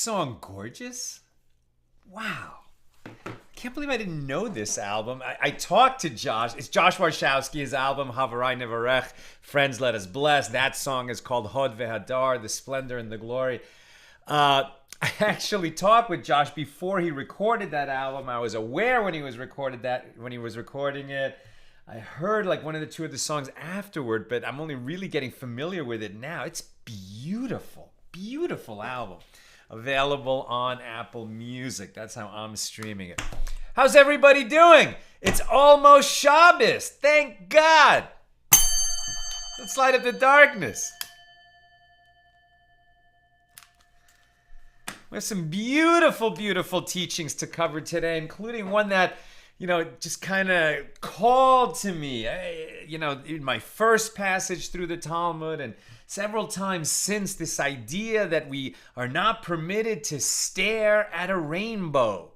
song gorgeous? Wow. Can't believe I didn't know this album. I talked to Josh. It's Josh Warshawski's album, Havarai Nevarech, Friends Let Us Bless. That song is called Hod Vehadar, The Splendor and the Glory. I actually talked with Josh before he recorded that album. I was aware when he was recording it. I heard like one of the two of the songs afterward, but I'm only really getting familiar with it now. It's beautiful, beautiful album. Available on Apple Music. That's how I'm streaming it. How's everybody doing? It's almost Shabbos. Thank God. Let's light up the darkness. We have some beautiful, beautiful teachings to cover today, including one that, just kind of called to me, in my first passage through the Talmud and several times since, this idea that we are not permitted to stare at a rainbow.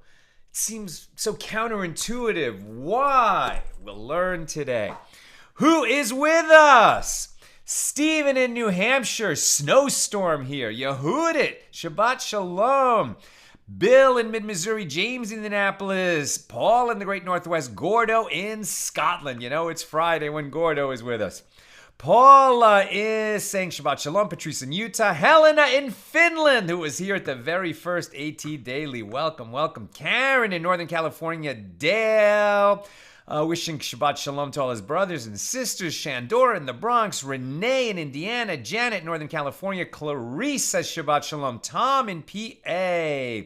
It seems so counterintuitive. Why? We'll learn today. Who is with us? Stephen in New Hampshire. Snowstorm here. Yehudit. Shabbat Shalom. Bill in mid-Missouri, James in Indianapolis, Paul in the Great Northwest, Gordo in Scotland. It's Friday when Gordo is with us. Paula is saying Shabbat Shalom. Patrice in Utah. Helena in Finland, who was here at the very first AT Daily. Welcome, welcome. Karen in Northern California. Dale wishing Shabbat Shalom to all his brothers and sisters. Shandor in the Bronx. Renee in Indiana. Janet in Northern California. Clarice says Shabbat Shalom. Tom in PA.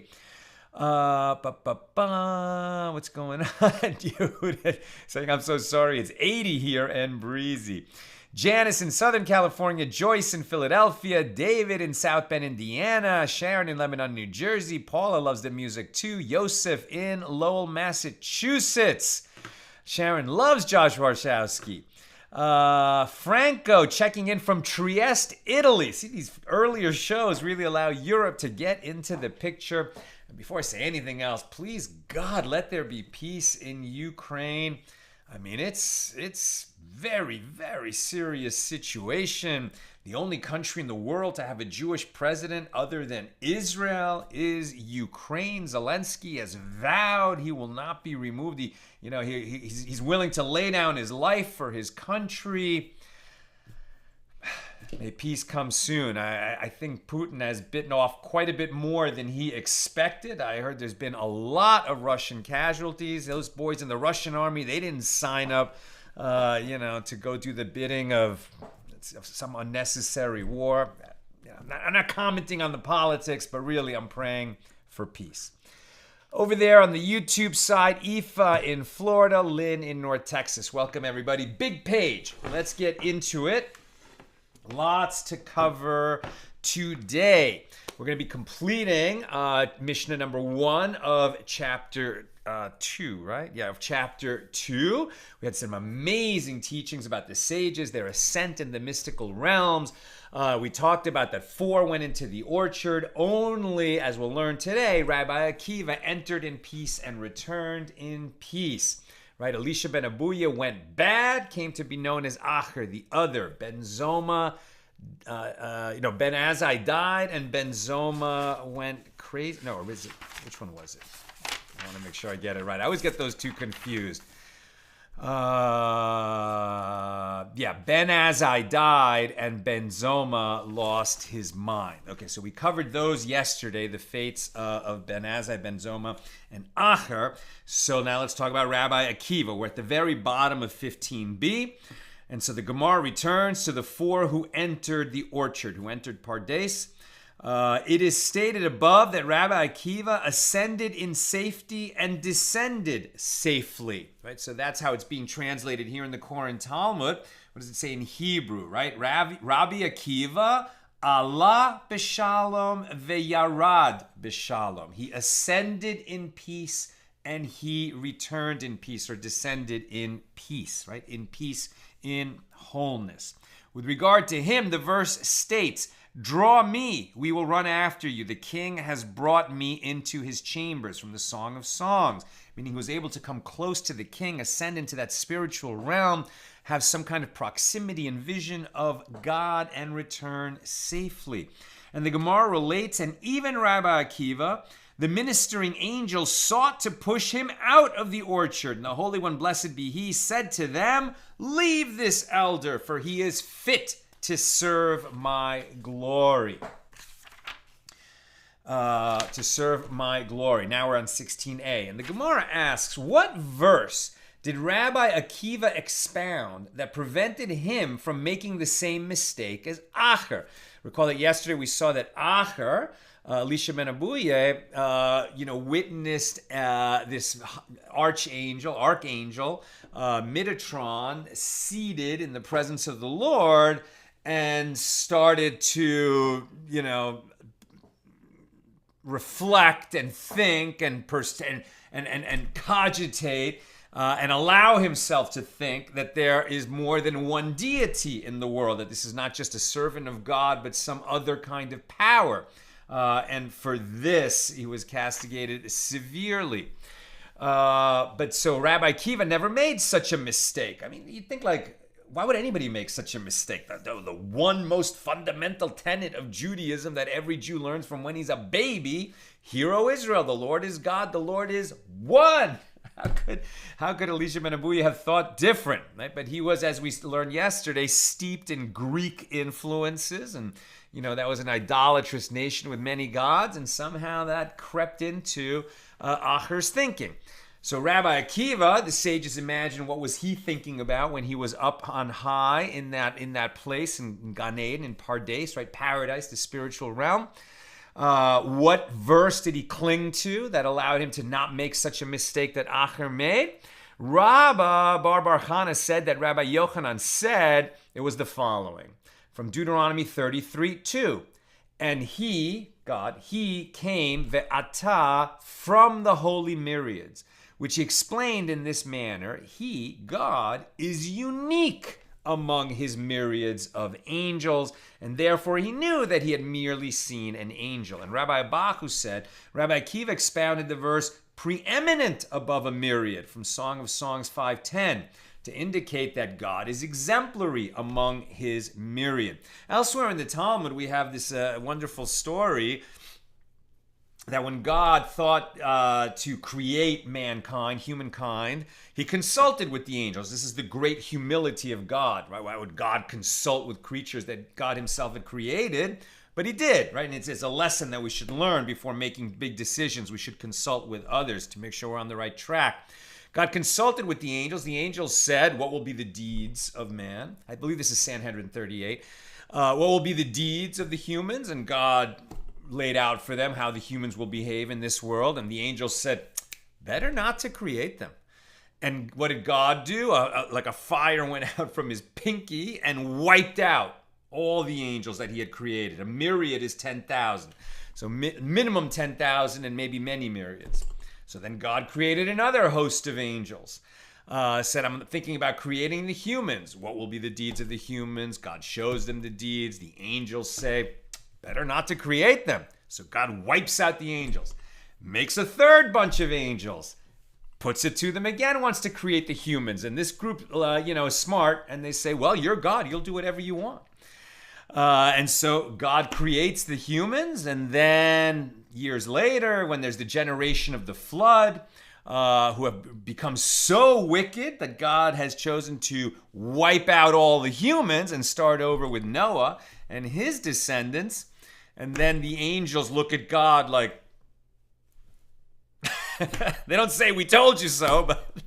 What's going on? Dude, saying I'm so sorry. It's 80 here and breezy. Janice in Southern California, Joyce in Philadelphia, David in South Bend, Indiana, Sharon in Lebanon, New Jersey, Paula loves the music too, Yosef in Lowell, Massachusetts. Sharon loves Josh Warshawski. Franco checking in from Trieste, Italy. See, these earlier shows really allow Europe to get into the picture. And before I say anything else, please, God, let there be peace in Ukraine. I mean, it's very, very serious situation. The only country in the world to have a Jewish president other than Israel is Ukraine. Zelensky has vowed he will not be removed. He's willing to lay down his life for his country. May peace come soon. I think Putin has bitten off quite a bit more than he expected. I heard there's been a lot of Russian casualties. Those boys in the Russian army, they didn't sign up, to go do the bidding of some unnecessary war. I'm not commenting on the politics, but really I'm praying for peace. Over there on the YouTube side, Aoife in Florida, Lynn in North Texas. Welcome, everybody. Big page. Let's get into it. Lots to cover today. We're going to be completing Mishna number 1 of chapter 2, right? Yeah, of chapter 2. We had some amazing teachings about the sages, their ascent in the mystical realms. We talked about that 4 went into the orchard. Only, as we'll learn today, Rabbi Akiva entered in peace and returned in peace. Right, Elisha ben Abuya went bad, came to be known as Achar, the other. Ben Zoma, Ben Azai died, and Ben Zoma went crazy. No, or is it? Which one was it? I want to make sure I get it right. I always get those two confused. Ben Azai died, and Ben Zoma lost his mind. Okay, so we covered those yesterday, the fates of Ben Azai, Ben Zoma, and Achar. So now let's talk about Rabbi Akiva. We're at the very bottom of 15b. And so the Gemara returns to the 4 who entered the orchard, who entered Pardes. It is stated above that Rabbi Akiva ascended in safety and descended safely, right? So that's how it's being translated here in the Koran Talmud. What does it say in Hebrew, right? Rabbi Akiva, Allah b'shalom ve'yarad b'shalom. He ascended in peace and he returned in peace, or descended in peace, right? In peace, in wholeness. With regard to him, the verse states, "Draw me, we will run after you. The king has brought me into his chambers," from the Song of Songs. Meaning he was able to come close to the king, ascend into that spiritual realm, have some kind of proximity and vision of God, and return safely. And the Gemara relates, and even Rabbi Akiva, the ministering angel, sought to push him out of the orchard. And the Holy One, blessed be He, said to them, leave this elder, for he is fit to serve my glory. To serve my glory. Now we're on 16a. And the Gemara asks, what verse did Rabbi Akiva expound that prevented him from making the same mistake as Achar? Recall that yesterday we saw that Achar, Elisha ben Abuye, witnessed this archangel, Menachem, seated in the presence of the Lord, and started to, reflect and think and cogitate and allow himself to think that there is more than one deity in the world, that this is not just a servant of God, but some other kind of power. And for this, he was castigated severely. But so Rabbi Akiva never made such a mistake. I mean, you'd think why would anybody make such a mistake? The one most fundamental tenet of Judaism that every Jew learns from when he's a baby, Hear, O Israel, the Lord is God, the Lord is one. How could Elisha ben Abuye have thought different? Right? But he was, as we learned yesterday, steeped in Greek influences, and that was an idolatrous nation with many gods, and somehow that crept into Achar's thinking. So Rabbi Akiva, the sages imagine, what was he thinking about when he was up on high in that place in Gan Eden, in Pardes, right? Paradise, the spiritual realm. What verse did he cling to that allowed him to not make such a mistake that Achar made? Rabbah bar Chana said that Rabbi Yochanan said it was the following. From Deuteronomy 33:2. And he, God, he came ve'ata from the holy myriads, which he explained in this manner. He, God, is unique among his myriads of angels, and therefore he knew that he had merely seen an angel. And Rabbi Abahu said, Rabbi Akiva expounded the verse preeminent above a myriad from Song of Songs 5:10 to indicate that God is exemplary among his myriad. Elsewhere in the Talmud, we have this wonderful story that when God thought to create mankind, humankind, he consulted with the angels. This is the great humility of God, right? Why would God consult with creatures that God himself had created? But he did, right? And it's a lesson that we should learn before making big decisions. We should consult with others to make sure we're on the right track. God consulted with the angels. The angels said, what will be the deeds of man? I believe this is Sanhedrin 38. What will be the deeds of the humans? And God laid out for them how the humans will behave in this world. And the angels said, better not to create them. And what did God do? Like a fire went out from his pinky and wiped out all the angels that he had created. A myriad is 10,000. So minimum 10,000 and maybe many myriads. So then God created another host of angels. Said, I'm thinking about creating the humans. What will be the deeds of the humans? God shows them the deeds. The angels say, better not to create them. So God wipes out the angels. Makes a third bunch of angels. Puts it to them again, wants to create the humans. And this group, is smart. And they say, well, you're God. You'll do whatever you want. And so God creates the humans, and then years later, when there's the generation of the flood, who have become so wicked that God has chosen to wipe out all the humans and start over with Noah and his descendants, and then the angels look at God like, they don't say, we told you so, but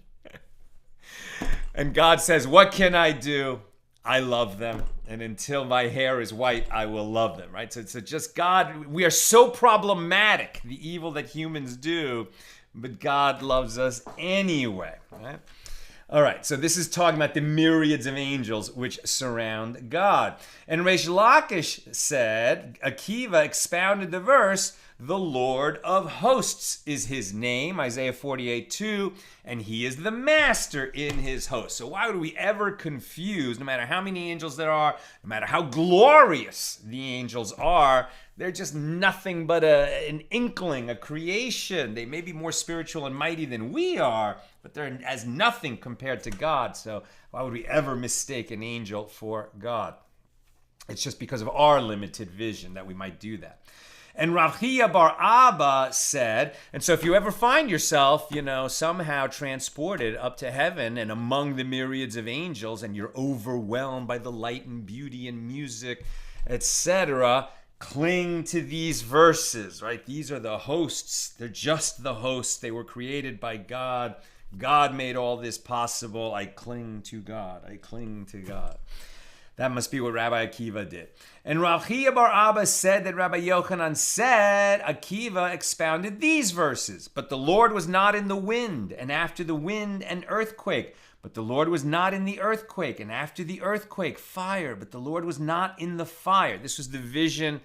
and God says, what can I do? I love them. And until my hair is white, I will love them, right? So just God, we are so problematic, the evil that humans do, but God loves us anyway, right? All right, so this is talking about the myriads of angels which surround God. And Reish Lakish said, Akiva expounded the verse, the Lord of hosts is his name, Isaiah 48:2, and he is the master in his host. So why would we ever confuse, no matter how many angels there are, no matter how glorious the angels are, they're just nothing but an inkling, a creation. They may be more spiritual and mighty than we are, but they're as nothing compared to God. So why would we ever mistake an angel for God? It's just because of our limited vision that we might do that. And Rav Chia bar Abba said, and so if you ever find yourself, somehow transported up to heaven and among the myriads of angels, and you're overwhelmed by the light and beauty and music, etc., cling to these verses, right? These are the hosts. They're just the hosts. They were created by God. God made all this possible. I cling to God. I cling to God. That must be what Rabbi Akiva did. And Rav Chia bar Abba said that Rabbi Yochanan said Akiva expounded these verses. But the Lord was not in the wind, and after the wind, an earthquake. But the Lord was not in the earthquake, and after the earthquake, fire. But the Lord was not in the fire. This was the vision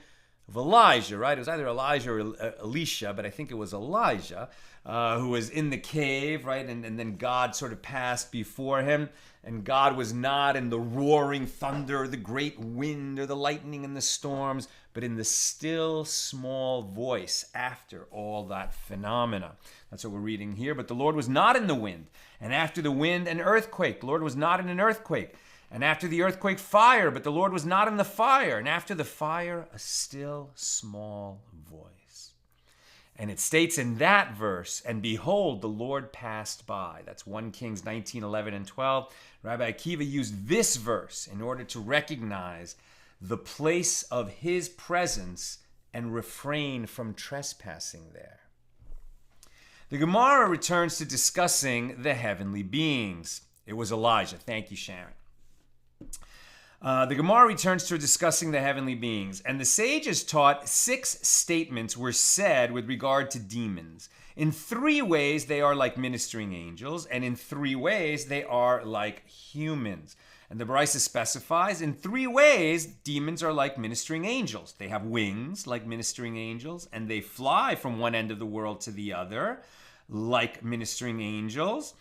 of Elijah, right? It was either Elijah or Elisha, but I think it was Elijah who was in the cave, right? And then God sort of passed before him. And God was not in the roaring thunder, the great wind, or the lightning and the storms, but in the still small voice after all that phenomena. That's what we're reading here. But the Lord was not in the wind. And after the wind, an earthquake. The Lord was not in an earthquake. And after the earthquake, fire. But the Lord was not in the fire. And after the fire, a still small voice. And it states in that verse, and behold, the Lord passed by. That's 1 Kings 19, 11, and 12. Rabbi Akiva used this verse in order to recognize the place of his presence and refrain from trespassing there. The Gemara returns to discussing the heavenly beings. It was Elijah. Thank you, Sharon. The Gemara returns to discussing the heavenly beings, and the sages taught 6 statements were said with regard to demons. In 3 ways, they are like ministering angels, and in 3 ways, they are like humans. And the bereshis specifies, in 3 ways, demons are like ministering angels. They have wings, like ministering angels, and they fly from one end of the world to the other, like ministering angels.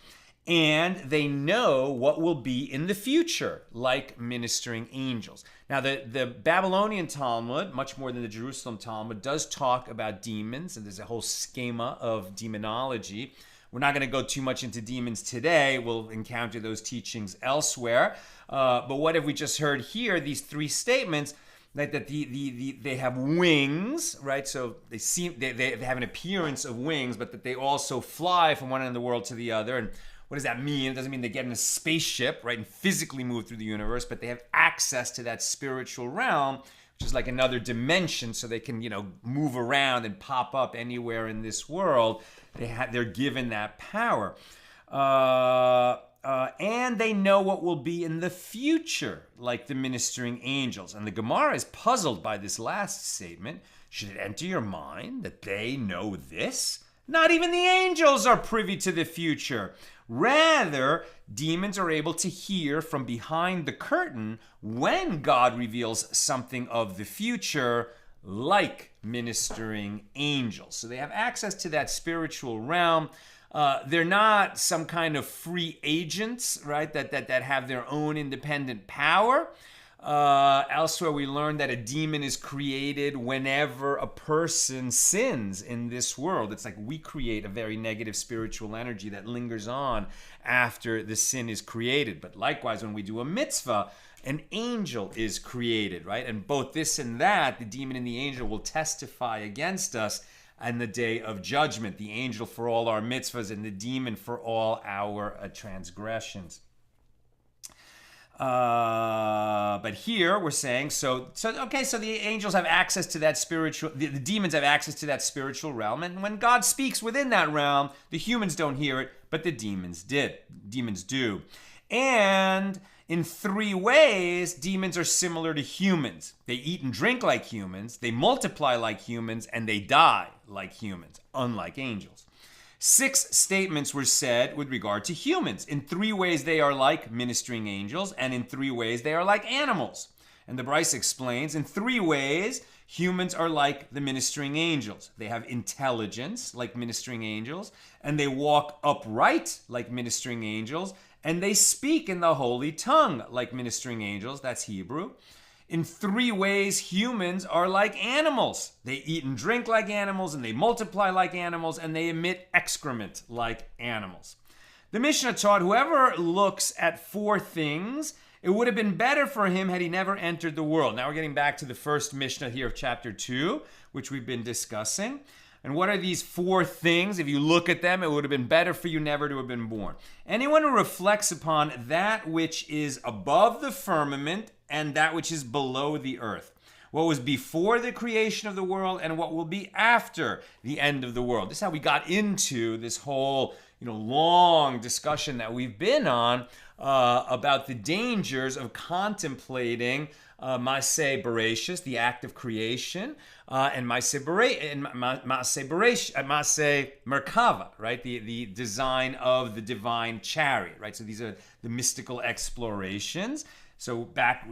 And they know what will be in the future, like ministering angels. Now, the Babylonian Talmud, much more than the Jerusalem Talmud, does talk about demons, and there's a whole schema of demonology. We're not going to go too much into demons today. We'll encounter those teachings elsewhere. But what have we just heard here? These 3 statements that they have wings, right? So they have an appearance of wings, but that they also fly from one end of the world to the other. And what does that mean? It doesn't mean they get in a spaceship, right, and physically move through the universe, but they have access to that spiritual realm, which is like another dimension, so they can, move around and pop up anywhere in this world. They're given that power. And they know what will be in the future, like the ministering angels. And the Gemara is puzzled by this last statement. Should it enter your mind that they know this? Not even the angels are privy to the future. Rather, demons are able to hear from behind the curtain when God reveals something of the future, like ministering angels. So they have access to that spiritual realm. They're not some kind of free agents, right, that have their own independent power. Elsewhere, we learned that a demon is created whenever a person sins in this world. It's like we create a very negative spiritual energy that lingers on after the sin is created. But likewise, when we do a mitzvah, an angel is created, right? And both this and that, the demon and the angel, will testify against us on the day of judgment. The angel for all our mitzvahs and the demon for all our transgressions. But here we're saying, so the angels have access to that spiritual, the demons have access to that spiritual realm, and when God speaks within that realm, the humans don't hear it, but the demons do. And in 3 ways, demons are similar to humans. They eat and drink like humans, they multiply like humans, and they die like humans, unlike angels. 6 statements were said with regard to humans. In 3 ways, they are like ministering angels, and in 3 ways, they are like animals. And the bereshis explains, in 3 ways, humans are like the ministering angels. They have intelligence, like ministering angels, and they walk upright, like ministering angels, and they speak in the holy tongue, like ministering angels. That's Hebrew. In 3 ways, humans are like animals. They eat and drink like animals, and they multiply like animals, and they emit excrement like animals. The Mishna taught whoever looks at 4 things It would have been better for him had he never entered the world. Now we're getting back to the first Mishnah here of chapter 2, which we've been discussing. And what are these 4 things? If you look at them, it would have been better for you never to have been born. Anyone who reflects upon that which is above the firmament and that which is below the earth, what was before the creation of the world and what will be after the end of the world. This is how we got into this whole long discussion that we've been on about the dangers of contemplating Maaseh bereshis, the act of creation, and Maaseh Merkava, right? The design of the divine chariot, right? So these are the mystical explorations. So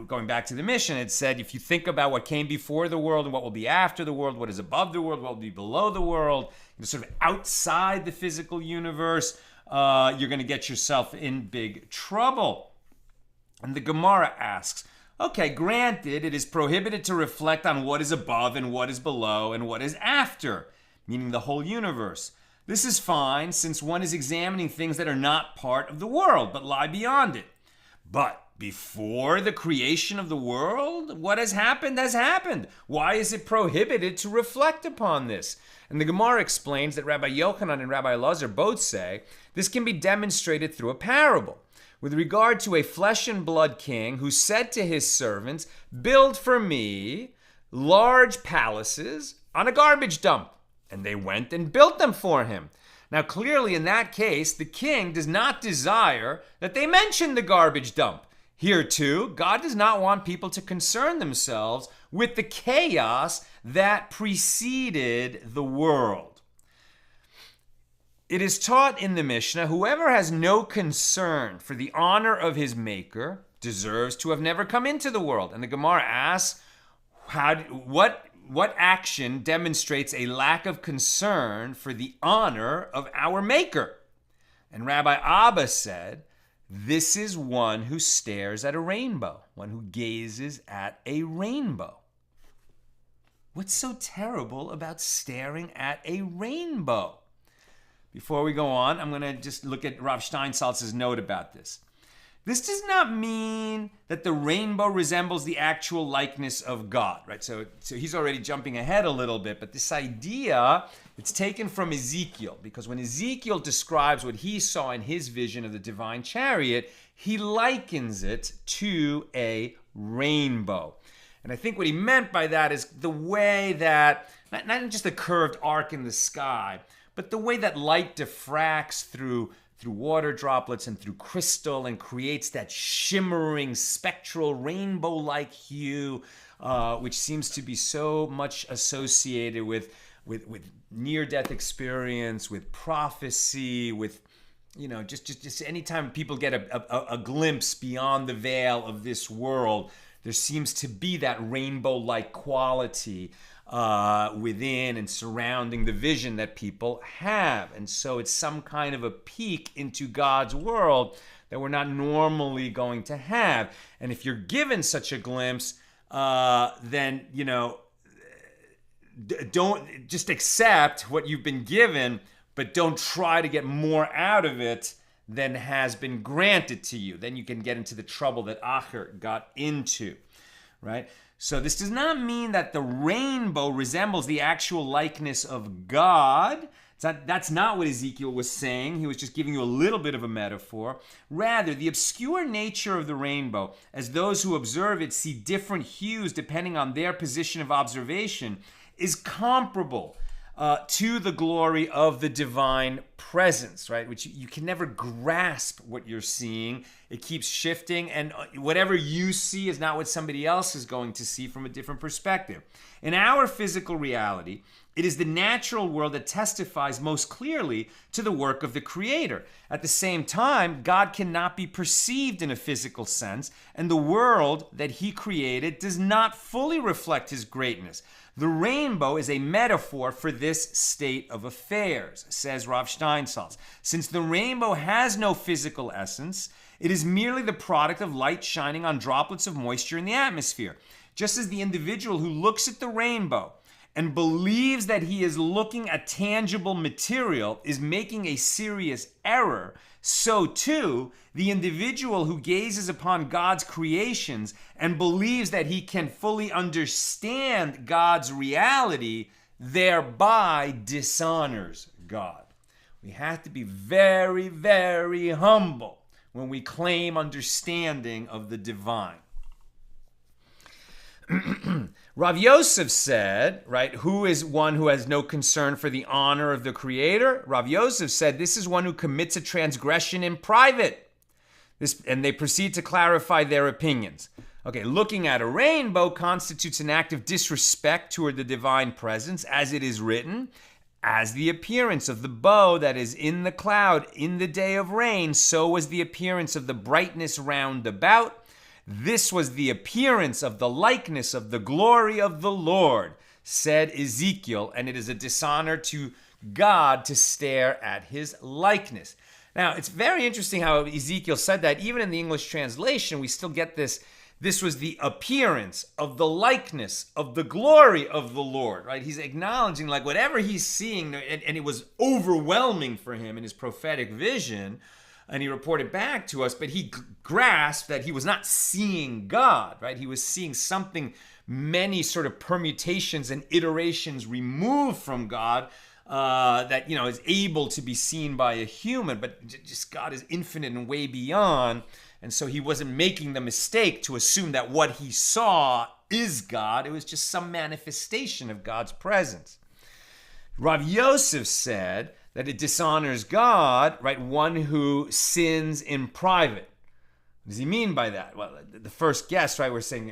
going back to the Mishna, it said, if you think about what came before the world and what will be after the world, what is above the world, what will be below the world, sort of outside the physical universe, you're going to get yourself in big trouble. And the Gemara asks, okay, granted, it is prohibited to reflect on what is above and what is below and what is after, meaning the whole universe. This is fine since one is examining things that are not part of the world but lie beyond it. But before the creation of the world, what has happened has happened. Why is it prohibited to reflect upon this? And the Gemara explains that Rabbi Yochanan and Rabbi Elazar both say this can be demonstrated through a parable with regard to a flesh and blood king who said to his servants, build for me large palaces on a garbage dump. And they went and built them for him. Now, clearly in that case, the king does not desire that they mention the garbage dump. Here too, God does not want people to concern themselves with the chaos that preceded the world. It is taught in the Mishnah, whoever has no concern for the honor of his maker deserves to have never come into the world. And the Gemara asks, what action demonstrates a lack of concern for the honor of our maker? And Rabbi Abba said, this is one who stares at a rainbow, one who gazes at a rainbow. What's so terrible about staring at a rainbow? Before we go on, I'm going to just look at Rav Steinsaltz's note about this. This does not mean that the rainbow resembles the actual likeness of God, right? So he's already jumping ahead a little bit, but this idea, it's taken from Ezekiel, because when Ezekiel describes what he saw in his vision of the divine chariot, he likens it to a rainbow. And I think what he meant by that is the way that, not just the curved arc in the sky, but the way that light diffracts through water droplets and through crystal and creates that shimmering, spectral, rainbow-like hue, which seems to be so much associated with near-death experience, with prophecy, with, just anytime people get a glimpse beyond the veil of this world, there seems to be that rainbow-like quality within and surrounding the vision that people have. And so it's some kind of a peek into God's world that we're not normally going to have. And if you're given such a glimpse, then, don't just accept what you've been given, but don't try to get more out of it than has been granted to you. Then you can get into the trouble that Achar got into, right? So this does not mean that the rainbow resembles the actual likeness of God. That's not what Ezekiel was saying. He was just giving you a little bit of a metaphor. Rather, the obscure nature of the rainbow, as those who observe it see different hues depending on their position of observation, is comparable to the glory of the divine presence, right? Which you can never grasp what you're seeing. It keeps shifting, and whatever you see is not what somebody else is going to see from a different perspective. In our physical reality, it is the natural world that testifies most clearly to the work of the Creator. At the same time, God cannot be perceived in a physical sense, and the world that He created does not fully reflect His greatness. The rainbow is a metaphor for this state of affairs, says Rav Steinsaltz. Since the rainbow has no physical essence, it is merely the product of light shining on droplets of moisture in the atmosphere. Just as the individual who looks at the rainbow and believes that he is looking at tangible material is making a serious error, so too, the individual who gazes upon God's creations and believes that he can fully understand God's reality thereby dishonors God. We have to be very, very humble when we claim understanding of the divine. Rav Yosef said, right, who is one who has no concern for the honor of the Creator? Rav Yosef said, this is one who commits a transgression in private. And they proceed to clarify their opinions. Okay, looking at a rainbow constitutes an act of disrespect toward the divine presence, as it is written, as the appearance of the bow that is in the cloud in the day of rain, so was the appearance of the brightness round about. This was the appearance of the likeness of the glory of the Lord, said Ezekiel, and it is a dishonor to God to stare at his likeness. Now, it's very interesting how Ezekiel said that. Even in the English translation, we still get this. This was the appearance of the likeness of the glory of the Lord, right? He's acknowledging like whatever he's seeing, and it was overwhelming for him in his prophetic vision, and he reported back to us, but he grasped that he was not seeing God, right? He was seeing something, many sort of permutations and iterations removed from God, that, is able to be seen by a human, but just God is infinite and way beyond. And so he wasn't making the mistake to assume that what he saw is God. It was just some manifestation of God's presence. Rav Yosef said that it dishonors God, right? One who sins in private. What does he mean by that? Well, the first guess, right? We're saying,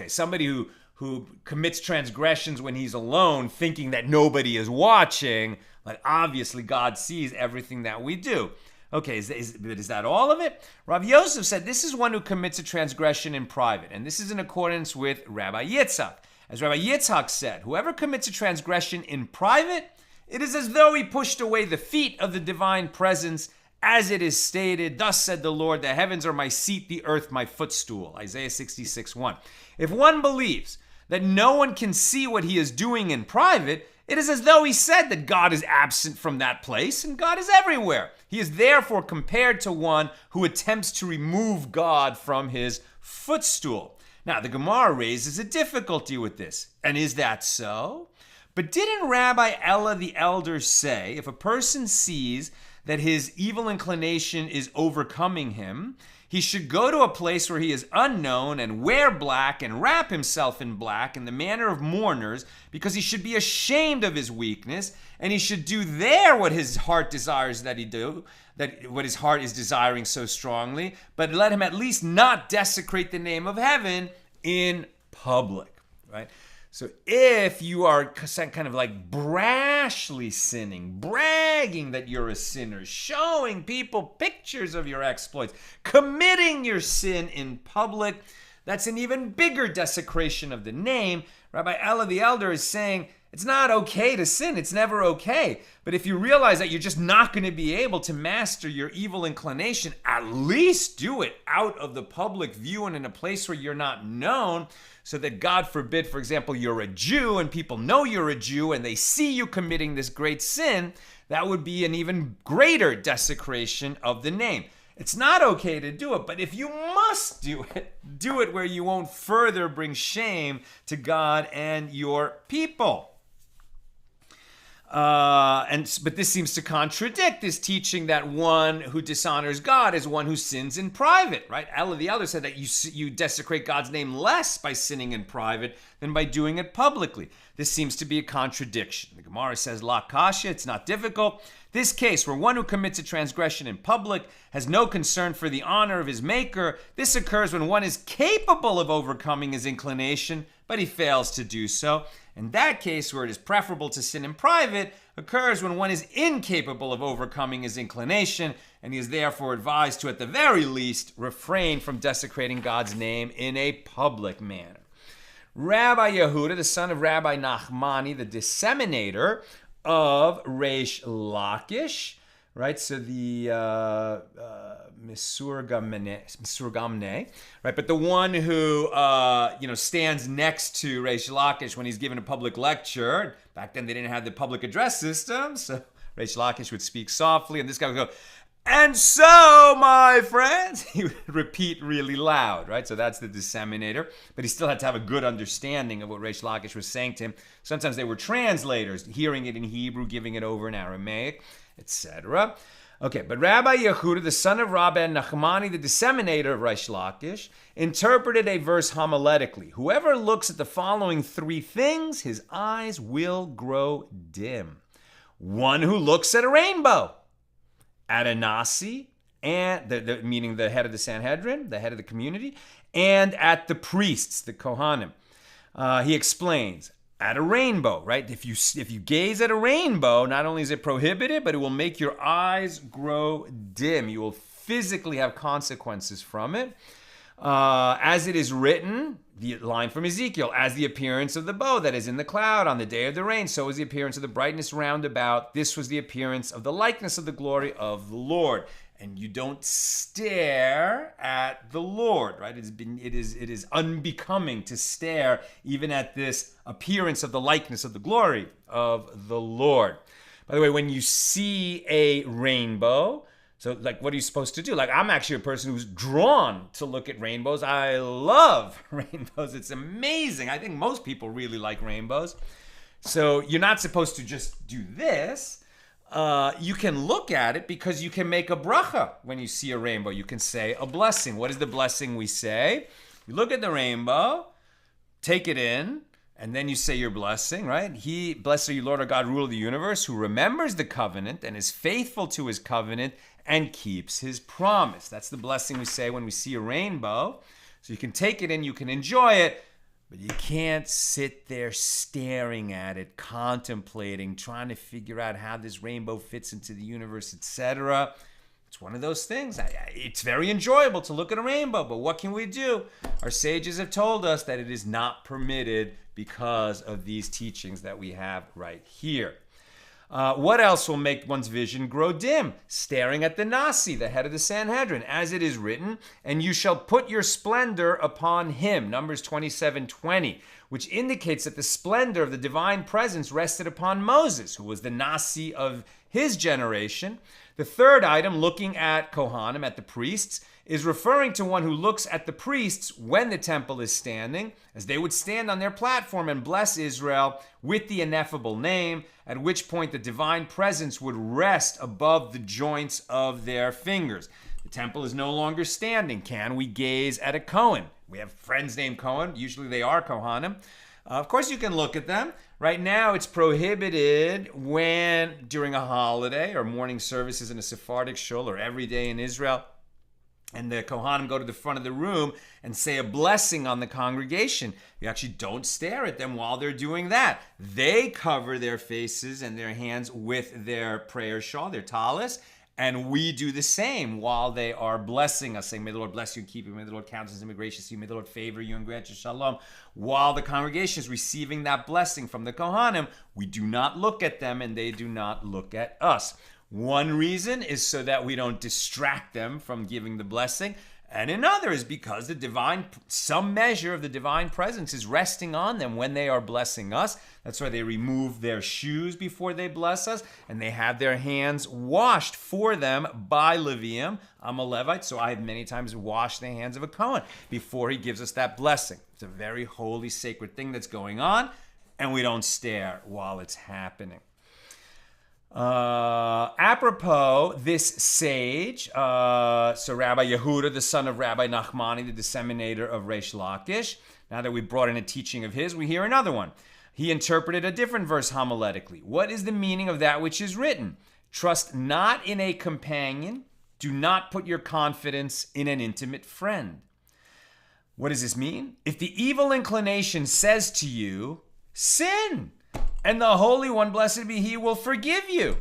somebody who commits transgressions when he's alone, thinking that nobody is watching, but obviously God sees everything that we do. Okay, is that all of it? Rav Yosef said this is one who commits a transgression in private, and this is in accordance with Rabbi Yitzhak. As Rabbi Yitzhak said, whoever commits a transgression in private, it is as though he pushed away the feet of the divine presence, as it is stated, thus said the Lord, the heavens are my seat, the earth my footstool. Isaiah 66:1. If one believes that no one can see what he is doing in private, it is as though he said that God is absent from that place and God is everywhere. He is therefore compared to one who attempts to remove God from his footstool. Now, the Gemara raises a difficulty with this. And is that so? But didn't Rabbi Ella the elder say, if a person sees that his evil inclination is overcoming him, he should go to a place where he is unknown and wear black and wrap himself in black in the manner of mourners, because he should be ashamed of his weakness, and he should do there what his heart desires that he do, that what his heart is desiring so strongly, but let him at least not desecrate the name of heaven in public, right? So if you are kind of like brashly sinning, bragging that you're a sinner, showing people pictures of your exploits, committing your sin in public, that's an even bigger desecration of the name. Rabbi Ella the Elder is saying it's not okay to sin. It's never okay. But if you realize that you're just not going to be able to master your evil inclination, at least do it out of the public view and in a place where you're not known, so that God forbid, for example, you're a Jew and people know you're a Jew and they see you committing this great sin. That would be an even greater desecration of the name. It's not okay to do it, but if you must do it where you won't further bring shame to God and your people. But this seems to contradict this teaching that one who dishonors God is one who sins in private, right? Ella the Elder said that you desecrate God's name less by sinning in private than by doing it publicly. This seems to be a contradiction. The Gemara says, La kasha, it's not difficult. This case, where one who commits a transgression in public has no concern for the honor of his maker, this occurs when one is capable of overcoming his inclination, but he fails to do so. In that case, where it is preferable to sin in private, occurs when one is incapable of overcoming his inclination, and he is therefore advised to, at the very least, refrain from desecrating God's name in a public manner. Rabbi Yehuda, the son of Rabbi Nachmani, the disseminator of Reish Lakish, right? So the Misurgamne, right? But the one who, stands next to Reish Lakish when he's giving a public lecture. Back then they didn't have the public address system, so Reish Lakish would speak softly, and this guy would go, "And so, my friends," he would repeat really loud, right? So that's the disseminator. But he still had to have a good understanding of what Reish Lakish was saying to him. Sometimes they were translators, hearing it in Hebrew, giving it over in Aramaic, etc. Okay, but Rabbi Yehuda, the son of Rabbi Nachmani, the disseminator of Reish Lakish, interpreted a verse homiletically. Whoever looks at the following three things, his eyes will grow dim. One who looks at a rainbow, at a Nasi, and meaning the head of the Sanhedrin, the head of the community, and at the priests, the Kohanim. He explains, at a rainbow, right? If you gaze at a rainbow, not only is it prohibited, but it will make your eyes grow dim. You will physically have consequences from it. As it is written, the line from Ezekiel, as the appearance of the bow that is in the cloud on the day of the rain, so is the appearance of the brightness round about. This was the appearance of the likeness of the glory of the Lord. And you don't stare at the Lord, right? It is unbecoming to stare even at this appearance of the likeness of the glory of the Lord. By the way, when you see a rainbow, so like what are you supposed to do? Like I'm actually a person who's drawn to look at rainbows. I love rainbows. It's amazing. I think most people really like rainbows. So you're not supposed to just do this. You can look at it because you can make a bracha when you see a rainbow. You can say a blessing. What is the blessing we say? You look at the rainbow, take it in, and then you say your blessing, right? Blessed are you, Lord our God, ruler of the universe, who remembers the covenant and is faithful to his covenant and keeps his promise. That's the blessing we say when we see a rainbow. So you can take it in, you can enjoy it, but you can't sit there staring at it, contemplating, trying to figure out how this rainbow fits into the universe, etc. It's one of those things. It's very enjoyable to look at a rainbow, but what can we do? Our sages have told us that it is not permitted because of these teachings that we have right here. What else will make one's vision grow dim? Staring at the Nasi, the head of the Sanhedrin, as it is written, and you shall put your splendor upon him, Numbers 27:20, which indicates that the splendor of the divine presence rested upon Moses, who was the Nasi of his generation. The third item, looking at Kohanim, at the priests, is referring to one who looks at the priests when the temple is standing, as they would stand on their platform and bless Israel with the ineffable name, at which point the divine presence would rest above the joints of their fingers. The temple is no longer standing. Can we gaze at a Kohen? We have friends named Kohen. Usually they are Kohanim. Of course you can look at them. Right now it's prohibited when during a holiday or morning services in a Sephardic shul or every day in Israel, and the Kohanim go to the front of the room and say a blessing on the congregation. You actually don't stare at them while they're doing that. They cover their faces and their hands with their prayer shawl, their talis, and we do the same while they are blessing us, saying, may the Lord bless you and keep you, may the Lord count as gracious to you, may the Lord favor you and grant you shalom. While the congregation is receiving that blessing from the Kohanim, we do not look at them and they do not look at us. One reason is so that we don't distract them from giving the blessing. And another is because some measure of the divine presence is resting on them when they are blessing us. That's why they remove their shoes before they bless us, and they have their hands washed for them by Levium. I'm a Levite, so I have many times washed the hands of a Kohen before he gives us that blessing. It's a very holy, sacred thing that's going on, and we don't stare while it's happening. Apropos, this sage, so Rabbi Yehuda, the son of Rabbi Nachmani, the disseminator of Reish Lakish, now that we've brought in a teaching of his, we hear another one. He interpreted a different verse homiletically. What is the meaning of that which is written? Trust not in a companion. Do not put your confidence in an intimate friend. What does this mean? If the evil inclination says to you, sin, and the Holy One, blessed be He, will forgive you.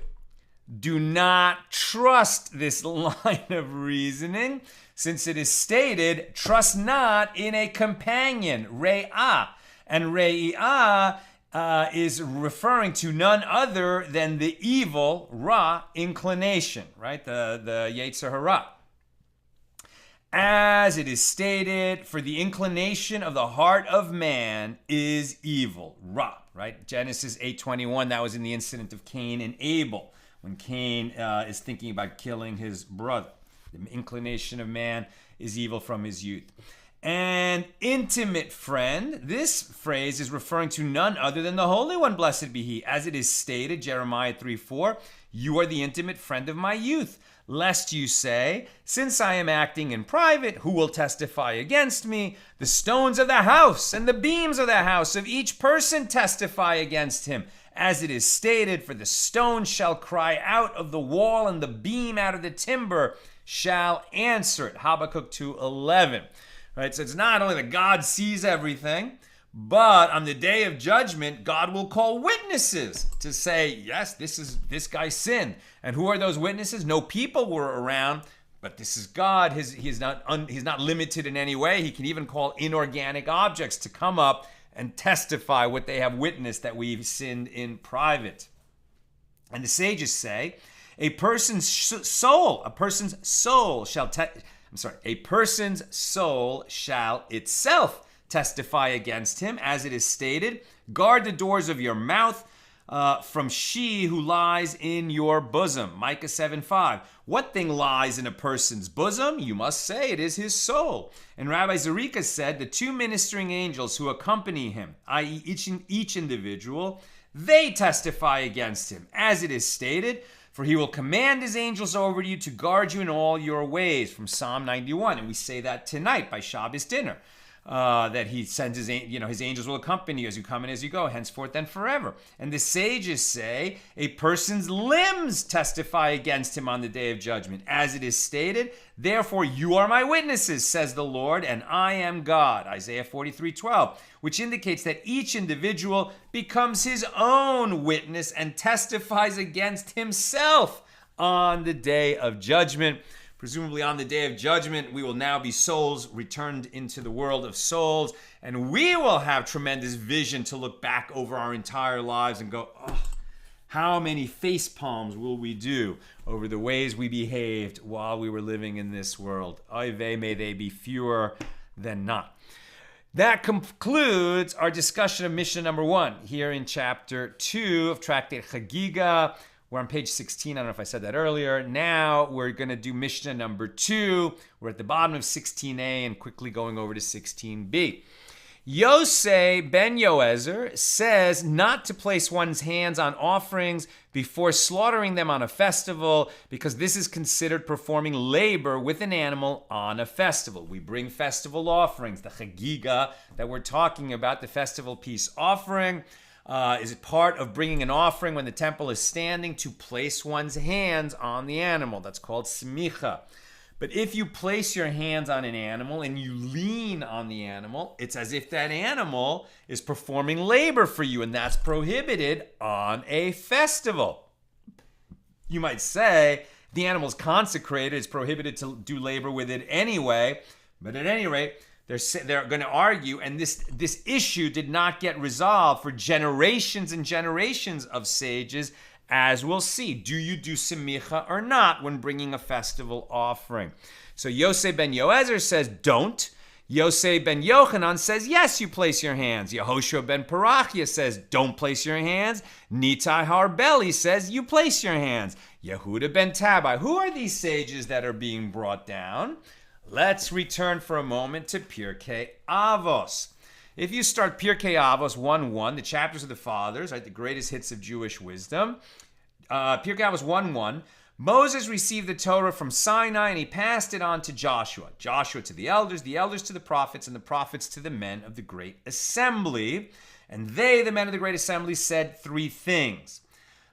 Do not trust this line of reasoning, since it is stated, trust not in a companion, re'ah. And re'ah is referring to none other than the evil, ra, inclination, right? The Yetzer Hara. As it is stated, for the inclination of the heart of man is evil. Ra, right? Genesis 8:21, that was in the incident of Cain and Abel, when Cain is thinking about killing his brother. The inclination of man is evil from his youth. And intimate friend, this phrase is referring to none other than the Holy One, blessed be he. As it is stated, Jeremiah 3:4, you are the intimate friend of my youth. Lest you say, since I am acting in private, who will testify against me? The stones of the house and the beams of the house of each person testify against him. As it is stated, for the stone shall cry out of the wall, and the beam out of the timber shall answer it. Habakkuk 2:11. Right? So it's not only that God sees everything, but on the day of judgment, God will call witnesses to say, yes, this guy sinned. And who are those witnesses? No people were around, but this is God. He's not limited in any way. He can even call inorganic objects to come up and testify what they have witnessed, that we've sinned in private. And the sages say, a person's soul shall itself testify against him, as it is stated, guard the doors of your mouth from she who lies in your bosom. Micah 7:5. What thing lies in a person's bosom? You must say it is his soul. And Rabbi Zerika said the two ministering angels who accompany him, i.e. each individual, they testify against him, as it is stated, for he will command his angels over you to guard you in all your ways, from Psalm 91. And we say that tonight by Shabbos dinner. That he sends his angels will accompany you as you come and as you go, henceforth and forever. And the sages say a person's limbs testify against him on the day of judgment. As it is stated, therefore you are my witnesses, says the Lord, and I am God. Isaiah 43:12, which indicates that each individual becomes his own witness and testifies against himself on the day of judgment. Presumably on the day of judgment, we will now be souls returned into the world of souls, and we will have tremendous vision to look back over our entire lives and go, oh, how many face palms will we do over the ways we behaved while we were living in this world? Oy vey, may they be fewer than not. That concludes our discussion of Mishnah number 1 here in chapter 2 of Tractate Chagigah. We're on page 16. I don't know if I said that earlier. Now we're going to do Mishnah number 2. We're at the bottom of 16a and quickly going over to 16b. Yosei ben Yoezer says not to place one's hands on offerings before slaughtering them on a festival, because this is considered performing labor with an animal on a festival. We bring festival offerings, the Chagigah that we're talking about, the festival peace offering. Is it part of bringing an offering when the temple is standing to place one's hands on the animal? That's called smicha. But if you place your hands on an animal and you lean on the animal, it's as if that animal is performing labor for you, and that's prohibited on a festival. You might say the animal's consecrated, it's prohibited to do labor with it anyway, but at any rate, they're going to argue, and this issue did not get resolved for generations and generations of sages, as we'll see. Do you do semicha or not when bringing a festival offering? So Yosei ben Yoezer says don't. Yosei ben Yochanan says yes, you place your hands. Yehoshua ben Parachia says don't place your hands. Nitai Harbeli says you place your hands. Yehuda ben Tabai. Who are these sages that are being brought down? Let's return for a moment to Pirkei Avos. If you start Pirkei Avos 1:1, the chapters of the fathers, right, the greatest hits of Jewish wisdom, Pirkei Avos 1:1, Moses received the Torah from Sinai and he passed it on to Joshua. Joshua to the elders to the prophets, and the prophets to the men of the great assembly. And they, the men of the great assembly, said 3 things.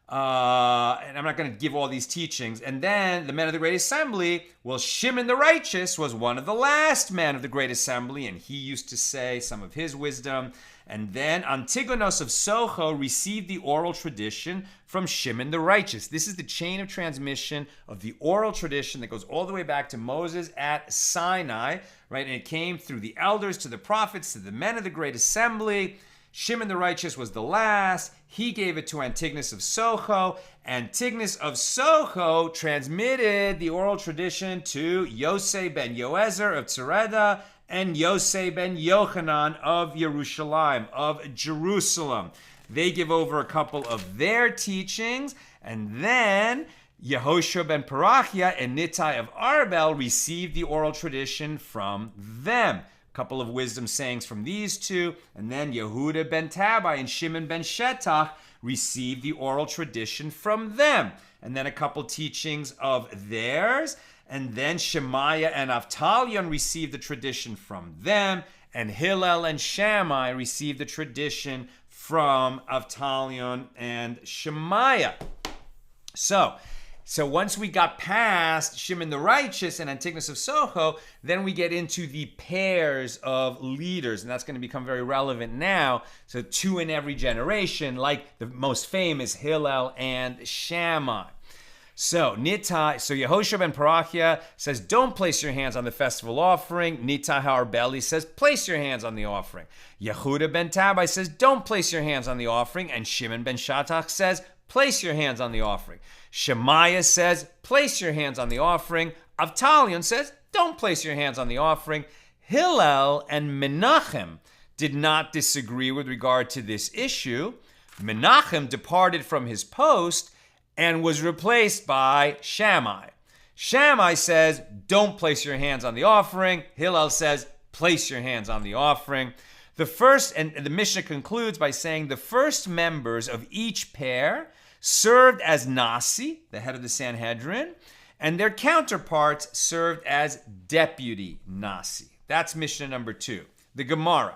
And I'm not going to give all these teachings. And then the men of the great assembly, well, Shimon the righteous was one of the last men of the great assembly, and he used to say some of his wisdom. And then Antigonos of Socho received the oral tradition from Shimon the righteous. This is the chain of transmission of the oral tradition that goes all the way back to Moses at Sinai, right? And it came through the elders to the prophets to the men of the great assembly. Shimon the Righteous was the last. He gave it to Antigonus of Socho. Antigonus of Socho transmitted the oral tradition to Yosei ben Yoezer of Tzereda and Yosei ben Yochanan of Yerushalayim, of Jerusalem. They give over a couple of their teachings, and then Yehoshua ben Parachia and Nittai of Arbel received the oral tradition from them. A couple of wisdom sayings from these two, and then Yehuda ben Tabai and Shimon ben Shetach received the oral tradition from them. And then a couple teachings of theirs, and then Shemaiah and Avtalion received the tradition from them, and Hillel and Shammai received the tradition from Avtalion and Shemaiah. So once we got past Shimon the Righteous and Antigonus of Socho, then we get into the pairs of leaders, and that's going to become very relevant now. So 2 in every generation, like the most famous Hillel and Shammai. So Yehoshua ben Parachia says, don't place your hands on the festival offering. Nittai Ha'arbeli says, place your hands on the offering. Yehuda ben Tabai says, don't place your hands on the offering. And Shimon ben Shetach says, place your hands on the offering. Shemaiah says, place your hands on the offering. Avtalion says, don't place your hands on the offering. Hillel and Menachem did not disagree with regard to this issue. Menachem departed from his post and was replaced by Shammai. Shammai says, don't place your hands on the offering. Hillel says, place your hands on the offering. The first, and the Mishna concludes by saying, the first members of each pair served as Nasi, the head of the Sanhedrin, and their counterparts served as deputy Nasi. That's Mishnah number 2. The Gemara.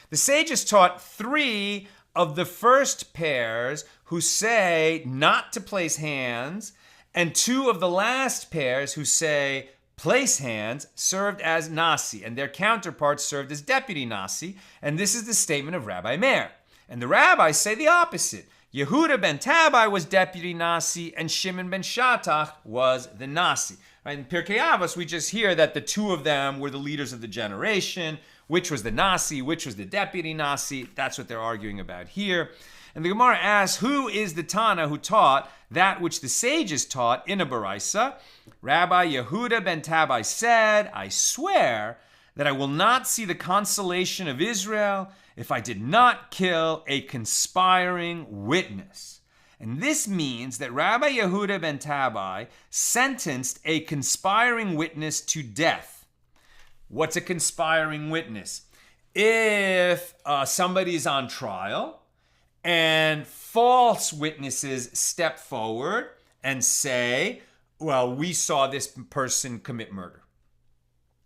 The sages taught 3 of the first pairs who say not to place hands, and 2 of the last pairs who say place hands served as Nasi, and their counterparts served as deputy Nasi, and this is the statement of Rabbi Meir. And the rabbis say the opposite. Yehuda ben Tabai was deputy Nasi, and Shimon ben Shetach was the Nasi. Right? In Pirkei Avos, we just hear that the 2 of them were the leaders of the generation. Which was the Nasi, which was the deputy Nasi? That's what they're arguing about here. And the Gemara asks, who is the Tana who taught that which the sages taught in a Baraisa? Rabbi Yehuda ben Tabai said, I swear that I will not see the consolation of Israel if I did not kill a conspiring witness. And this means that Rabbi Yehuda ben Tabai sentenced a conspiring witness to death. What's a conspiring witness? If somebody's on trial and false witnesses step forward and say, well, we saw this person commit murder,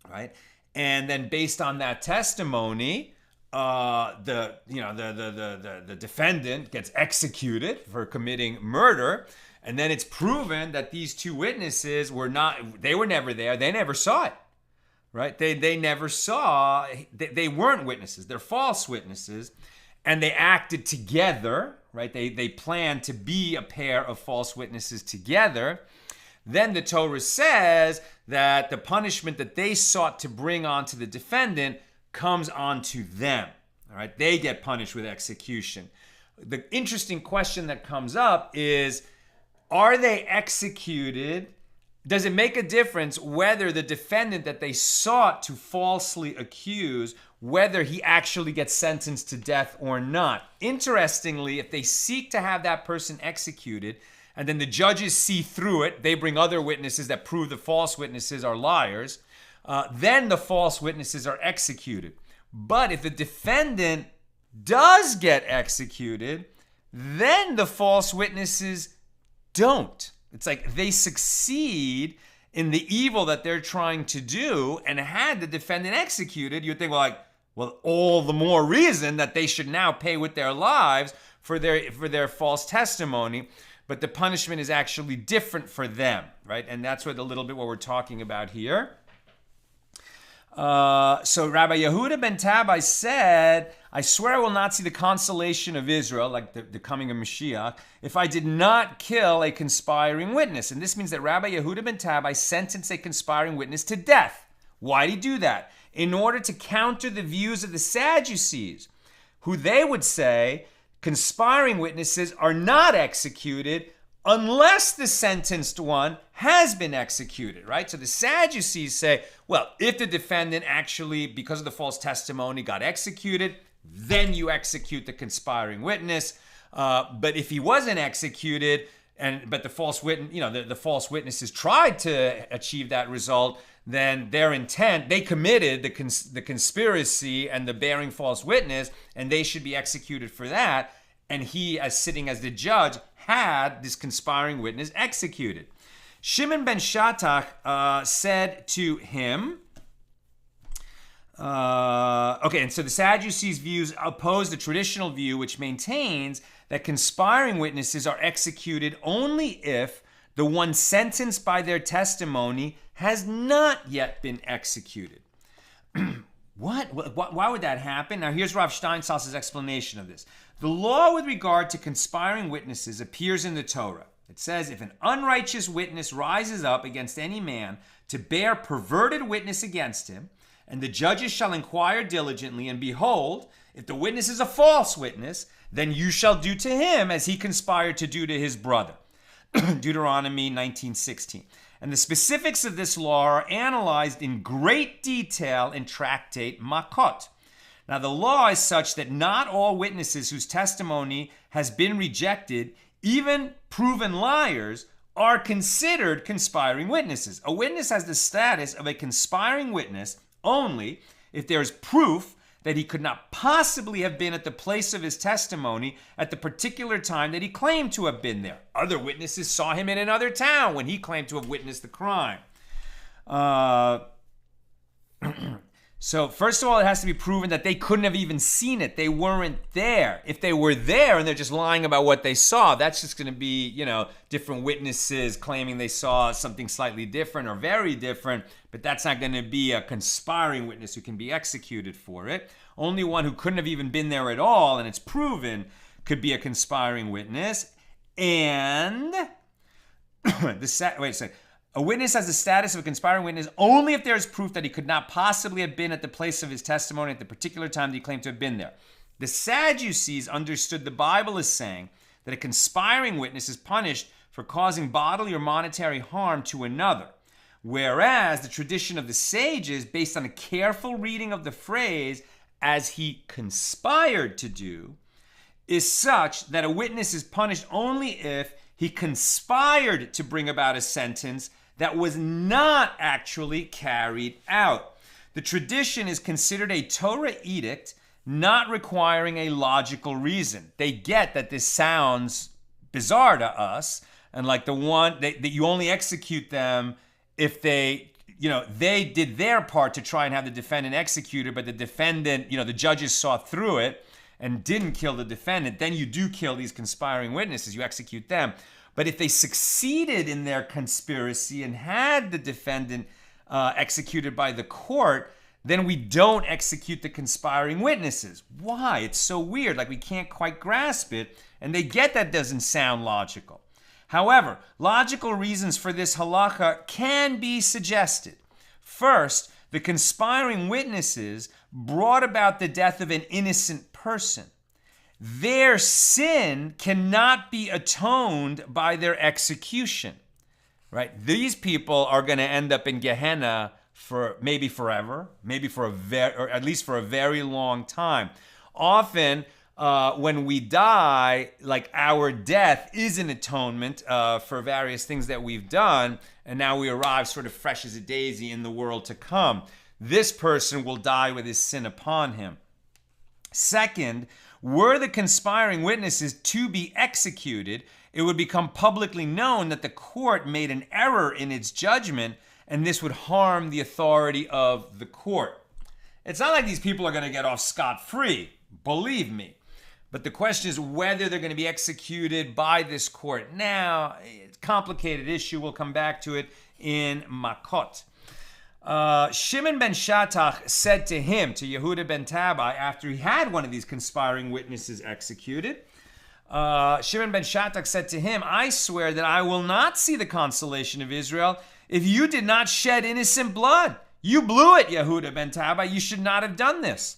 right? And then based on that testimony, the defendant gets executed for committing murder, and then it's proven that these 2 witnesses were never there, they never saw it. Right? They never saw, they weren't witnesses, they're false witnesses, and they acted together, right? They planned to be a pair of false witnesses together. Then the Torah says that the punishment that they sought to bring onto the defendant comes onto them. All right? They get punished with execution. The interesting question that comes up is, are they executed? Does it make a difference whether the defendant that they sought to falsely accuse, whether he actually gets sentenced to death or not? Interestingly, if they seek to have that person executed, and then the judges see through it, they bring other witnesses that prove the false witnesses are liars, then the false witnesses are executed. But if the defendant does get executed, then the false witnesses don't. It's like they succeed in the evil that they're trying to do, and had the defendant executed, you'd think, well, all the more reason that they should now pay with their lives for their false testimony. But the punishment is actually different for them, right? And that's what what we're talking about here. So Rabbi Yehuda ben Tabai said, I swear I will not see the consolation of Israel, like the coming of Mashiach, if I did not kill a conspiring witness. And this means that Rabbi Yehuda ben Tabai sentenced a conspiring witness to death. Why did he do that? In order to counter the views of the Sadducees, who they would say conspiring witnesses are not executed unless the sentenced one has been executed, right? So the Sadducees say, well, if the defendant actually, because of the false testimony, got executed, then you execute the conspiring witness. But if he wasn't executed, but the false witness, the false witnesses tried to achieve that result, then their intent, they committed the conspiracy and the bearing false witness, and they should be executed for that. And he, as sitting as the judge, had this conspiring witness executed. Shimon ben Shattach said to him, and so the Sadducees' views oppose the traditional view, which maintains that conspiring witnesses are executed only if the one sentenced by their testimony has not yet been executed. What? Why would that happen? Now, here's Rav Steinsaltz's explanation of this. The law with regard to conspiring witnesses appears in the Torah. It says, if an unrighteous witness rises up against any man to bear perverted witness against him, and the judges shall inquire diligently, and behold, if the witness is a false witness, then you shall do to him as he conspired to do to his brother. Deuteronomy 19:16. And the specifics of this law are analyzed in great detail in Tractate Makot. Now, the law is such that not all witnesses whose testimony has been rejected, even proven liars, are considered conspiring witnesses. A witness has the status of a conspiring witness only if there is proof that he could not possibly have been at the place of his testimony at the particular time that he claimed to have been there. Other witnesses saw him in another town when he claimed to have witnessed the crime. So first of all, it has to be proven that they couldn't have even seen it. They weren't there. If they were there and they're just lying about what they saw, that's just going to be, different witnesses claiming they saw something slightly different or very different, but that's not going to be a conspiring witness who can be executed for it. Only one who couldn't have even been there at all, and it's proven, could be a conspiring witness. And wait a second. A witness has the status of a conspiring witness only if there is proof that he could not possibly have been at the place of his testimony at the particular time that he claimed to have been there. The Sadducees understood the Bible as saying that a conspiring witness is punished for causing bodily or monetary harm to another, whereas the tradition of the sages, based on a careful reading of the phrase, as he conspired to do, is such that a witness is punished only if he conspired to bring about a sentence that was not actually carried out. The tradition is considered a Torah edict, not requiring a logical reason. They get that this sounds bizarre to us, and like the one that you only execute them if they did their part to try and have the defendant executed, but the defendant, the judges saw through it and didn't kill the defendant. Then you do kill these conspiring witnesses, you execute them. But if they succeeded in their conspiracy and had the defendant executed by the court, then we don't execute the conspiring witnesses. Why? It's so weird, like we can't quite grasp it, and they get that doesn't sound logical. However, logical reasons for this halakha can be suggested. First, the conspiring witnesses brought about the death of an innocent person. Their sin cannot be atoned by their execution, right? These people are going to end up in Gehenna for maybe forever, maybe for or at least for a very long time. Often, when we die, like our death is an atonement for various things that we've done, and now we arrive sort of fresh as a daisy in the world to come. This person will die with his sin upon him. Second, were the conspiring witnesses to be executed, it would become publicly known that the court made an error in its judgment, and this would harm the authority of the court. It's not like these people are going to get off scot-free, believe me. But the question is whether they're going to be executed by this court. Now, it's a complicated issue. We'll come back to it in Makot. Shimon ben Shattach said to him, to Yehuda ben Tabai, after he had one of these conspiring witnesses executed, Shimon ben Shattach said to him, I swear that I will not see the consolation of Israel if you did not shed innocent blood. You blew it, Yehuda ben Tabai. You should not have done this.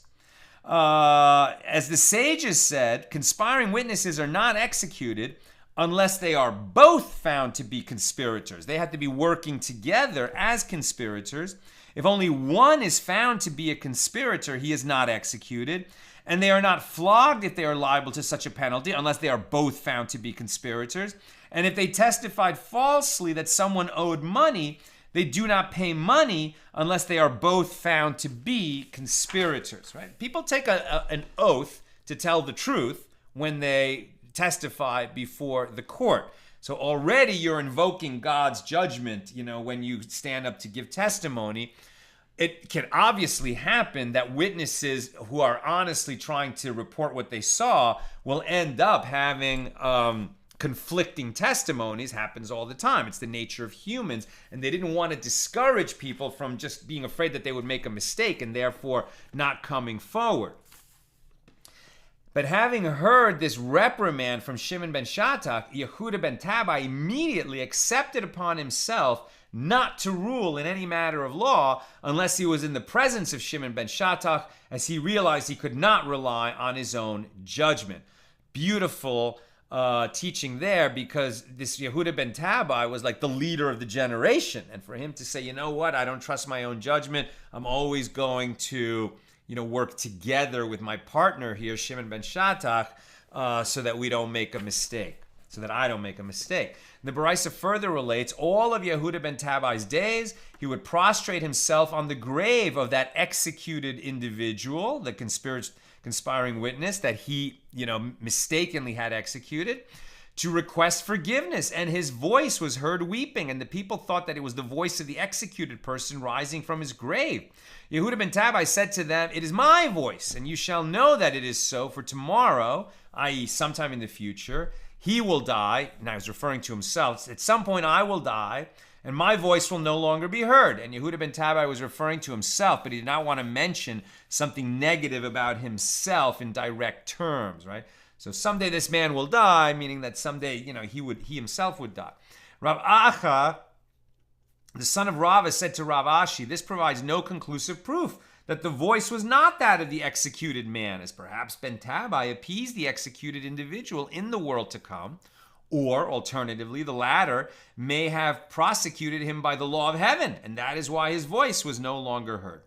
As the sages said, conspiring witnesses are not executed unless they are both found to be conspirators. They have to be working together as conspirators. If only one is found to be a conspirator, he is not executed. And they are not flogged if they are liable to such a penalty unless they are both found to be conspirators. And if they testified falsely that someone owed money, they do not pay money unless they are both found to be conspirators. Right? People take an oath to tell the truth when they testify before the court. So already you're invoking God's judgment, when you stand up to give testimony. It can obviously happen that witnesses who are honestly trying to report what they saw will end up having conflicting testimonies. Happens all the time. It's the nature of humans, and they didn't want to discourage people from just being afraid that they would make a mistake and therefore not coming forward. But having heard this reprimand from Shimon ben Shattach, Yehuda ben Tabai immediately accepted upon himself not to rule in any matter of law unless he was in the presence of Shimon ben Shattach, as he realized he could not rely on his own judgment. Beautiful teaching there, because this Yehuda ben Tabai was like the leader of the generation. And for him to say, you know what, I don't trust my own judgment. I'm always going to work together with my partner here, Shimon ben Shattach, so that we don't make a mistake, so that I don't make a mistake. The bereshis further relates, all of Yehuda ben Tabai's days, he would prostrate himself on the grave of that executed individual, the conspiring witness that he, mistakenly had executed, to request forgiveness. And his voice was heard weeping, and the people thought that it was the voice of the executed person rising from his grave. Yehuda ben Tabai said to them, "It is my voice, and you shall know that it is so, for tomorrow," i.e. sometime in the future, "he will die," and I was referring to himself, "at some point I will die, and my voice will no longer be heard." And Yehuda ben Tabai was referring to himself, but he did not want to mention something negative about himself in direct terms, right? So someday this man will die, meaning that someday, he himself would die. Rav Achar, the son of Rava, said to Rav Ashi, "This provides no conclusive proof that the voice was not that of the executed man, as perhaps ben Tabai appeased the executed individual in the world to come, or alternatively, the latter may have prosecuted him by the law of heaven, and that is why his voice was no longer heard."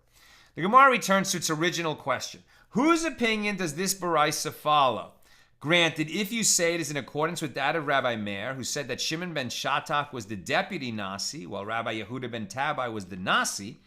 The Gemara returns to its original question. Whose opinion does this bereshis follow? Granted, if you say it is in accordance with that of Rabbi Meir, who said that Shimon ben Shattach was the deputy Nasi, while Rabbi Yehuda ben Tabai was the Nasi,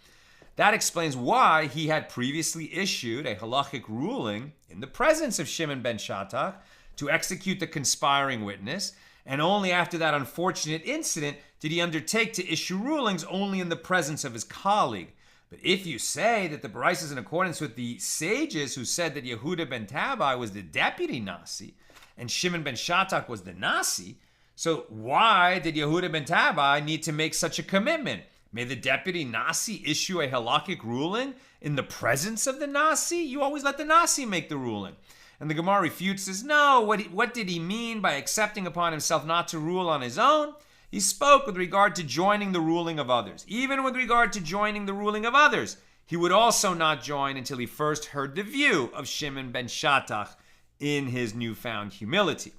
that explains why he had previously issued a halachic ruling in the presence of Shimon ben Shattach to execute the conspiring witness, and only after that unfortunate incident did he undertake to issue rulings only in the presence of his colleague. But if you say that the bereshis is in accordance with the sages who said that Yehuda ben Tabai was the deputy Nasi and Shimon ben Shattach was the Nasi, so why did Yehuda ben Tabai need to make such a commitment? May the deputy Nasi issue a halachic ruling in the presence of the Nasi? You always let the Nasi make the ruling. And the Gemara refutes this. No, what did he mean by accepting upon himself not to rule on his own? He spoke with regard to joining the ruling of others. Even with regard to joining the ruling of others, he would also not join until he first heard the view of Shimon ben Shattach in his newfound humility.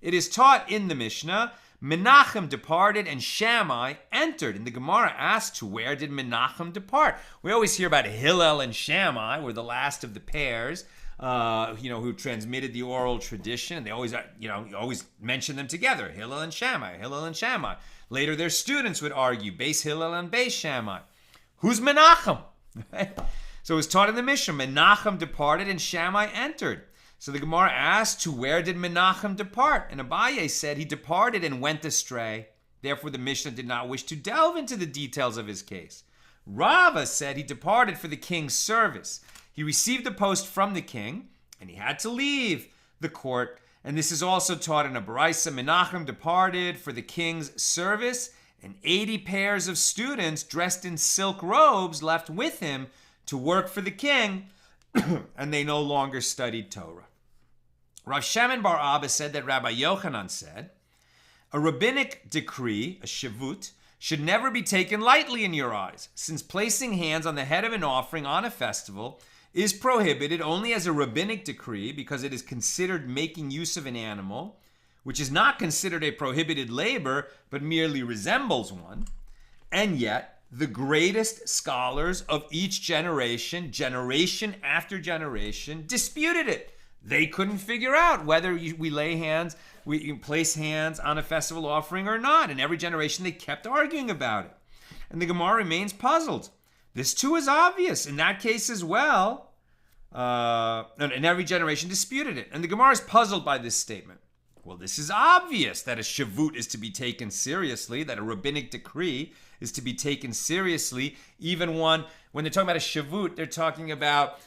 It is taught in the Mishna, Menachem departed and Shammai entered. And the Gemara asks, where did Menachem depart? We always hear about Hillel and Shammai, were the last of the pairs, who transmitted the oral tradition. They always, always mention them together, Hillel and Shammai, Hillel and Shammai. Later, their students would argue, Beis Hillel and Beis Shammai. Who's Menachem? So it was taught in the Mishnah, Menachem departed and Shammai entered. So the Gemara asked, to where did Menachem depart? And Abaye said he departed and went astray. Therefore, the Mishnah did not wish to delve into the details of his case. Rava said he departed for the king's service. He received the post from the king, and he had to leave the court. And this is also taught in a bereshis. Menachem departed for the king's service, and 80 pairs of students dressed in silk robes left with him to work for the king, and they no longer studied Torah. Rav Shimon bar Abba said that Rabbi Yochanan said, a rabbinic decree, a shavut, should never be taken lightly in your eyes, since placing hands on the head of an offering on a festival is prohibited only as a rabbinic decree because it is considered making use of an animal, which is not considered a prohibited labor, but merely resembles one. And yet, the greatest scholars of each generation, generation after generation, disputed it. They couldn't figure out whether we place hands on a festival offering or not. In every generation, they kept arguing about it. And the Gemara remains puzzled. This too is obvious. In that case as well, and every generation disputed it. And the Gemara is puzzled by this statement. Well, this is obvious that a shavut is to be taken seriously, that a rabbinic decree is to be taken seriously. Even when they're talking about a shavut, they're talking about,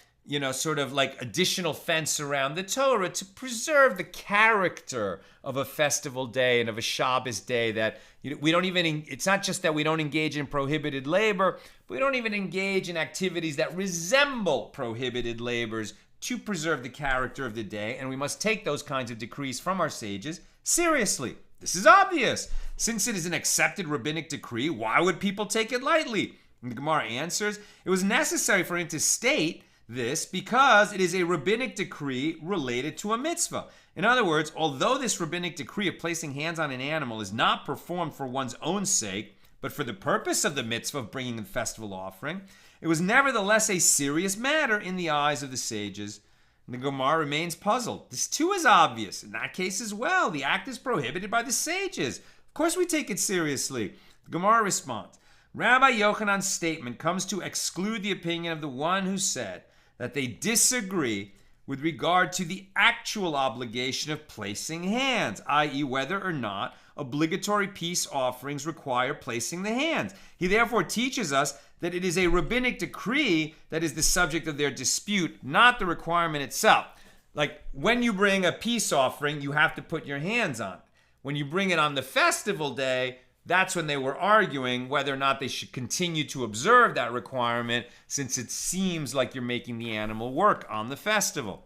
sort of like additional fence around the Torah to preserve the character of a festival day and of a Shabbos day, that it's not just that we don't engage in prohibited labor, but we don't even engage in activities that resemble prohibited labors to preserve the character of the day, and we must take those kinds of decrees from our sages seriously. This is obvious. Since it is an accepted rabbinic decree, why would people take it lightly? And the Gemara answers, it was necessary for him to state this because it is a rabbinic decree related to a mitzvah. In other words, although this rabbinic decree of placing hands on an animal is not performed for one's own sake, but for the purpose of the mitzvah of bringing the festival offering, it was nevertheless a serious matter in the eyes of the sages. And the Gemara remains puzzled. This too is obvious. In that case as well, the act is prohibited by the sages. Of course we take it seriously. The Gemara responds, Rabbi Yochanan's statement comes to exclude the opinion of the one who said that they disagree with regard to the actual obligation of placing hands, i.e. whether or not obligatory peace offerings require placing the hands. He therefore teaches us that it is a rabbinic decree that is the subject of their dispute, not the requirement itself. Like when you bring a peace offering, you have to put your hands on it. When you bring it on the festival day, that's when they were arguing whether or not they should continue to observe that requirement, since it seems like you're making the animal work on the festival.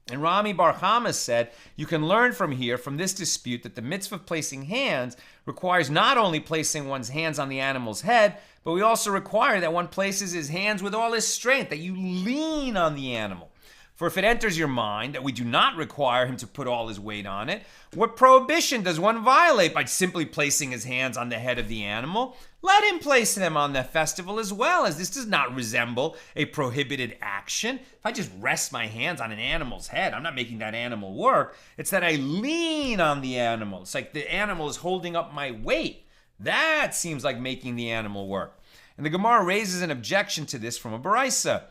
And Rami Bar Chama said, you can learn from this dispute, that the mitzvah of placing hands requires not only placing one's hands on the animal's head, but we also require that one places his hands with all his strength, that you lean on the animal. For if it enters your mind that we do not require him to put all his weight on it, what prohibition does one violate by simply placing his hands on the head of the animal? Let him place them on the festival as well, as this does not resemble a prohibited action. If I just rest my hands on an animal's head, I'm not making that animal work. It's that I lean on the animal. It's like the animal is holding up my weight. That seems like making the animal work. And the Gemara raises an objection to this from a bereshis.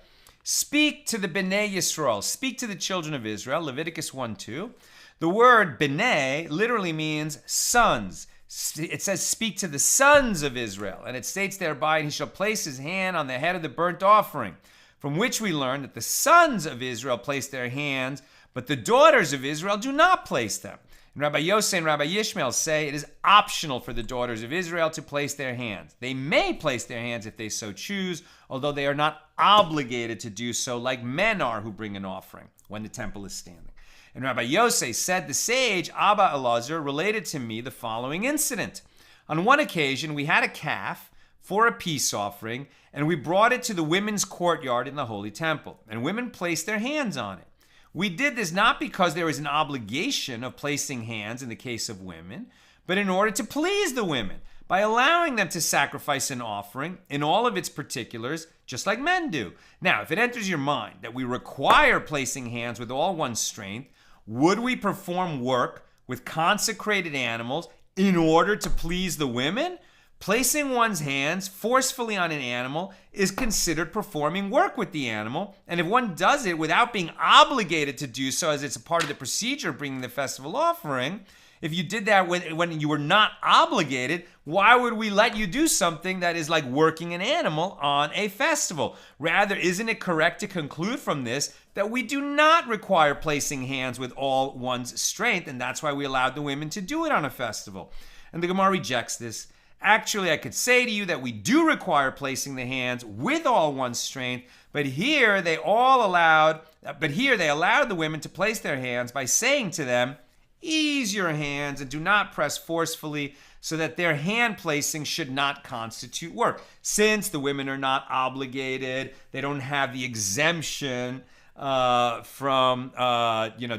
Speak to the Bnei Yisrael, speak to the children of Israel, Leviticus 1:2. The word Bnei literally means sons. It says speak to the sons of Israel, and it states thereby, he shall place his hand on the head of the burnt offering, from which we learn that the sons of Israel place their hands, but the daughters of Israel do not place them. And Rabbi Yosef and Rabbi Yishmael say it is optional for the daughters of Israel to place their hands. They may place their hands if they so choose, although they are not obligated to do so like men are who bring an offering when the temple is standing. And Rabbi Yosef said, the sage Abba Elazar related to me the following incident. On one occasion, we had a calf for a peace offering, and we brought it to the women's courtyard in the Holy Temple, and women placed their hands on it. We did this not because there is an obligation of placing hands in the case of women, but in order to please the women, by allowing them to sacrifice an offering in all of its particulars, just like men do. Now, if it enters your mind that we require placing hands with all one's strength, would we perform work with consecrated animals in order to please the women? Placing one's hands forcefully on an animal is considered performing work with the animal, and if one does it without being obligated to do so, as it's a part of the procedure of bringing the festival offering, if you did that when you were not obligated, why would we let you do something that is like working an animal on a festival? Rather, isn't it correct to conclude from this that we do not require placing hands with all one's strength, and that's why we allowed the women to do it on a festival? And the Gemara rejects this. Actually, I could say to you that we do require placing the hands with all one's strength, but here they allowed the women to place their hands by saying to them, ease your hands and do not press forcefully, so that their hand placing should not constitute work. Since the women are not obligated, they don't have the exemption from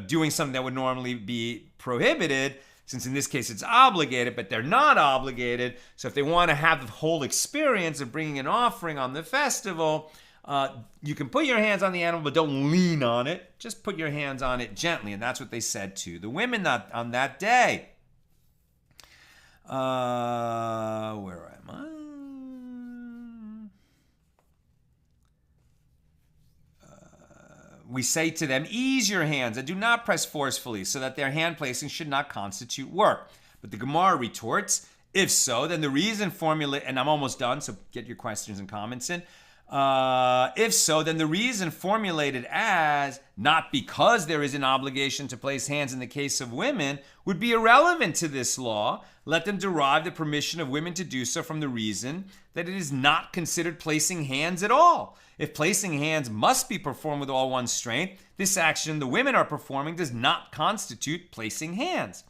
doing something that would normally be prohibited, since in this case it's obligated, but they're not obligated. So if they want to have the whole experience of bringing an offering on the festival, you can put your hands on the animal, but don't lean on it. Just put your hands on it gently. And that's what they said to the women on that day. Where am I? We say to them, ease your hands and do not press forcefully, so that their hand placing should not constitute work. But the Gemara retorts, if so, then the reason formulated, and I'm almost done, so get your questions and comments in. If so, then the reason formulated as not because there is an obligation to place hands in the case of women would be irrelevant to this law. Let them derive the permission of women to do so from the reason that it is not considered placing hands at all. If placing hands must be performed with all one's strength, this action the women are performing does not constitute placing hands.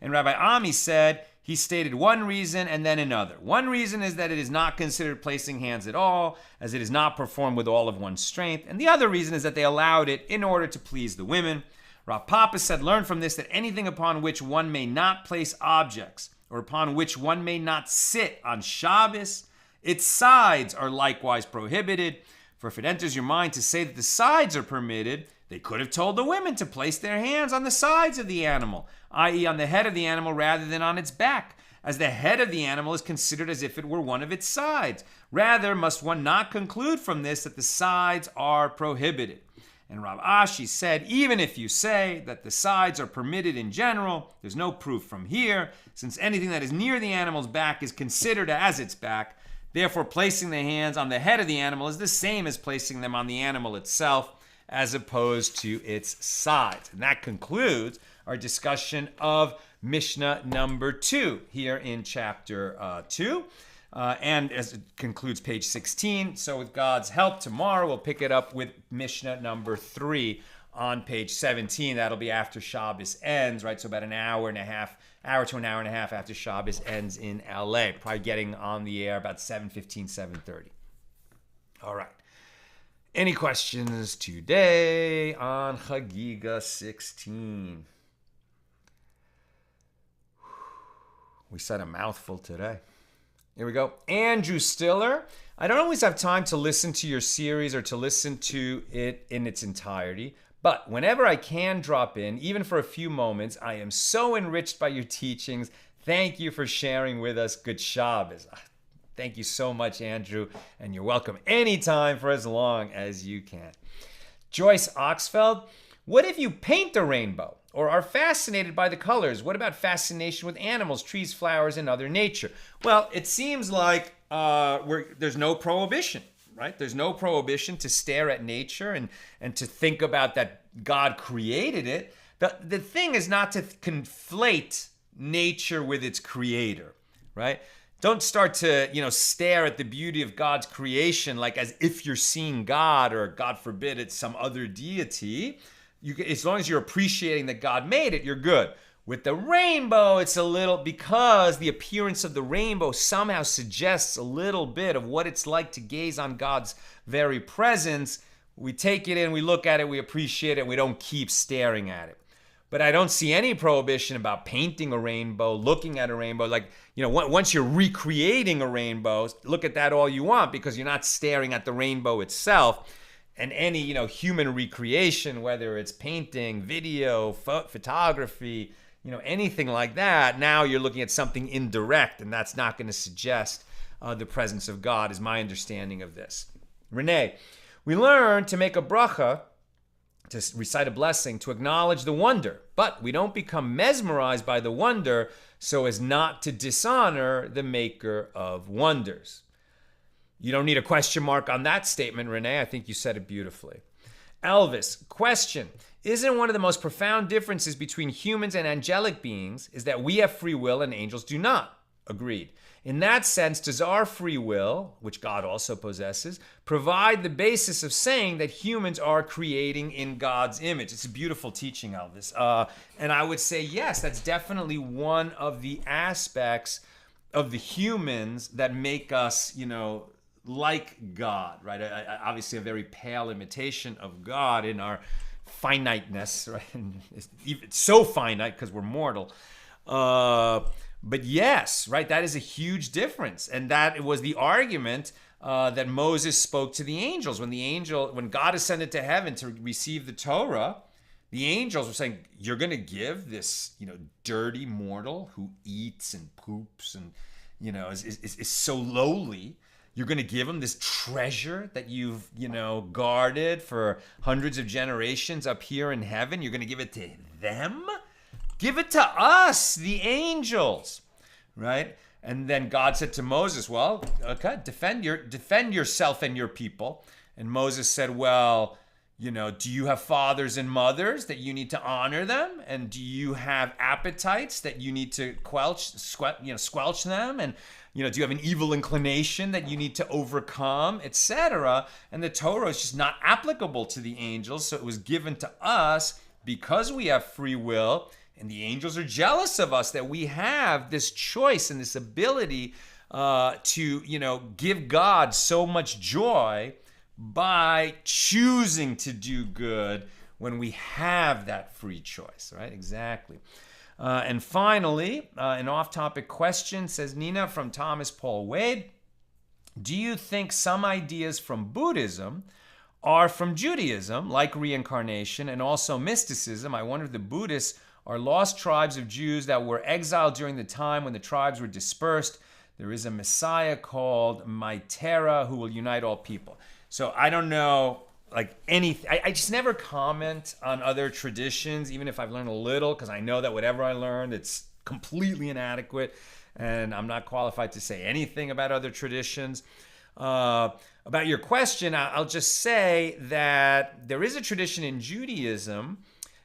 And Rabbi Ami said, he stated one reason and then another. One reason is that it is not considered placing hands at all, as it is not performed with all of one's strength. And the other reason is that they allowed it in order to please the women. Rav Papa said, learn from this that anything upon which one may not place objects, or upon which one may not sit on Shabbos, its sides are likewise prohibited. For if it enters your mind to say that the sides are permitted, they could have told the women to place their hands on the sides of the animal, i.e. on the head of the animal rather than on its back, as the head of the animal is considered as if it were one of its sides. Rather, must one not conclude from this that the sides are prohibited? And Rav Ashi said, even if you say that the sides are permitted in general, there's no proof from here, since anything that is near the animal's back is considered as its back. Therefore, placing the hands on the head of the animal is the same as placing them on the animal itself, as opposed to its sides. And that concludes our discussion of Mishnah number 2 here in chapter 2. And as it concludes page 16. So with God's help, tomorrow we'll pick it up with Mishnah number 3 on page 17. That'll be after Shabbos ends, right? So about an hour to an hour and a half after Shabbos ends in LA. Probably getting on the air about 7:15, 7:30. All right. Any questions today on Chagigah 16? We said a mouthful today. Here we go. Andrew Stiller. I don't always have time to listen to your series or to listen to it in its entirety, but whenever I can drop in, even for a few moments, I am so enriched by your teachings. Thank you for sharing with us. Good Shabbos. Thank you so much, Andrew, and you're welcome anytime for as long as you can. Joyce Oxfeld, what if you paint the rainbow or are fascinated by the colors? What about fascination with animals, trees, flowers, and other nature? Well, it seems like there's no prohibition, right? There's no prohibition to stare at nature and to think about that God created it. The thing is not to conflate nature with its creator, right? Don't start to, stare at the beauty of God's creation like as if you're seeing God, or God forbid it's some other deity. As long as you're appreciating that God made it, you're good. With the rainbow, it's a little, because the appearance of the rainbow somehow suggests a little bit of what it's like to gaze on God's very presence. We take it in, we look at it, we appreciate it, and we don't keep staring at it. But I don't see any prohibition about painting a rainbow, looking at a rainbow. Like, once you're recreating a rainbow, look at that all you want, because you're not staring at the rainbow itself. And any, human recreation, whether it's painting, video, photography, anything like that, now you're looking at something indirect, and that's not going to suggest the presence of God, is my understanding of this. Renee, we learn to make a bracha, to recite a blessing, to acknowledge the wonder, but we don't become mesmerized by the wonder so as not to dishonor the maker of wonders. You don't need a question mark on that statement, Renee. I think you said it beautifully. Elvis, question. Isn't one of the most profound differences between humans and angelic beings is that we have free will and angels do not? Agreed. In that sense, does our free will, which God also possesses, provide the basis of saying that humans are creating in God's image? It's a beautiful teaching, Elvis. And I would say, yes, that's definitely one of the aspects of the humans that make us, like God, right? Obviously, a very pale imitation of God in our finiteness, right? And it's so finite because we're mortal. But yes, right, that is a huge difference. And that was the argument that Moses spoke to the angels. When God ascended to heaven to receive the Torah, the angels were saying, you're going to give this, dirty mortal who eats and poops and, is so lowly. You're going to give him this treasure that you've, guarded for hundreds of generations up here in heaven. You're going to give it to them? Give it to us, the angels, right? And then God said to Moses, well, okay, defend yourself and your people. And Moses said, well, do you have fathers and mothers that you need to honor them? And do you have appetites that you need to squelch them? And, do you have an evil inclination that you need to overcome, etc.? And the Torah is just not applicable to the angels. So it was given to us because we have free will. And the angels are jealous of us that we have this choice and this ability to, give God so much joy by choosing to do good when we have that free choice, right? Exactly. And finally, an off-topic question, says Nina from Thomas Paul Wade. Do you think some ideas from Buddhism are from Judaism, like reincarnation and also mysticism? I wonder if the Buddhists are lost tribes of Jews that were exiled during the time when the tribes were dispersed. There is a Messiah called Maitera who will unite all people. So I don't know, anything. I just never comment on other traditions, even if I've learned a little, because I know that whatever I learned, it's completely inadequate, and I'm not qualified to say anything about other traditions. About your question, I'll just say that there is a tradition in Judaism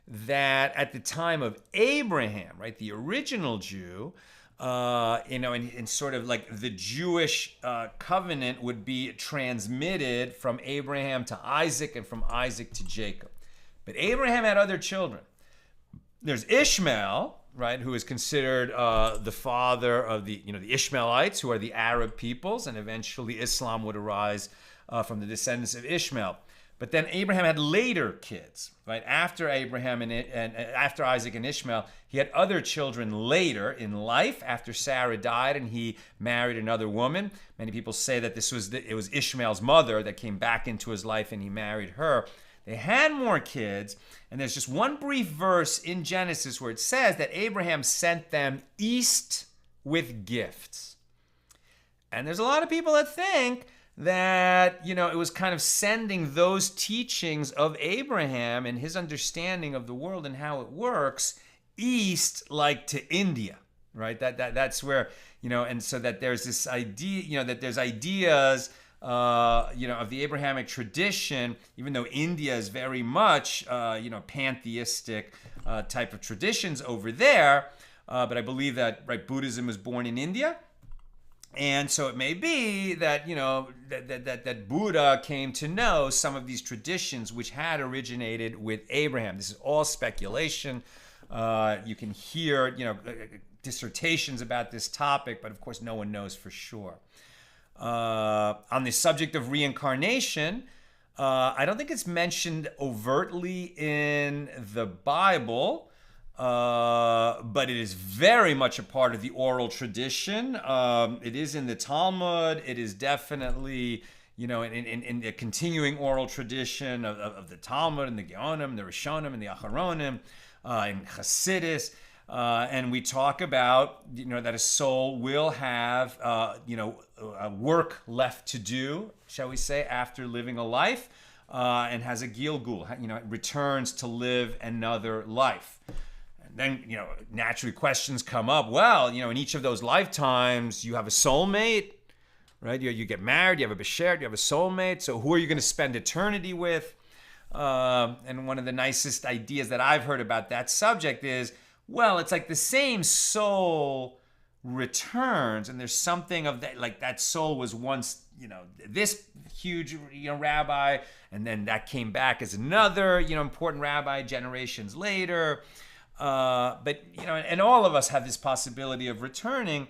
that at the time of Abraham, right, the original Jew, and sort of like the Jewish covenant would be transmitted from Abraham to Isaac and from Isaac to Jacob. But Abraham had other children. There's Ishmael, right, who is considered the father of the Ishmaelites, who are the Arab peoples, and eventually Islam would arise from the descendants of Ishmael. But then Abraham had later kids, right? After Abraham and after Isaac and Ishmael, he had other children later in life after Sarah died and he married another woman. Many people say that it was Ishmael's mother that came back into his life and he married her. They had more kids, and there's just one brief verse in Genesis where it says that Abraham sent them east with gifts. And there's a lot of people that think that, it was kind of sending those teachings of Abraham and his understanding of the world and how it works east, like to India, right? That's where, and so that there's this idea, that there's ideas, of the Abrahamic tradition, even though India is very much, pantheistic type of traditions over there. But I believe that, right, Buddhism was born in India. And so it may be that, that Buddha came to know some of these traditions which had originated with Abraham. This is all speculation. You can hear, dissertations about this topic, but of course no one knows for sure. On the subject of reincarnation, I don't think it's mentioned overtly in the Bible. But it is very much a part of the oral tradition. It is in the Talmud. It is definitely, in the continuing oral tradition of the Talmud and the Geonim, the Rishonim and the Acharonim, in Hasidus. And we talk about, that a soul will have, work left to do, shall we say, after living a life, and has a gilgul, returns to live another life. Then, naturally questions come up. Well, in each of those lifetimes, you have a soulmate, right? You get married, you have a beshert, you have a soulmate. So who are you going to spend eternity with? And one of the nicest ideas that I've heard about that subject is, well, it's like the same soul returns, and there's something of that, like that soul was once, this huge, rabbi, and then that came back as another, important rabbi generations later. But, and all of us have this possibility of returning.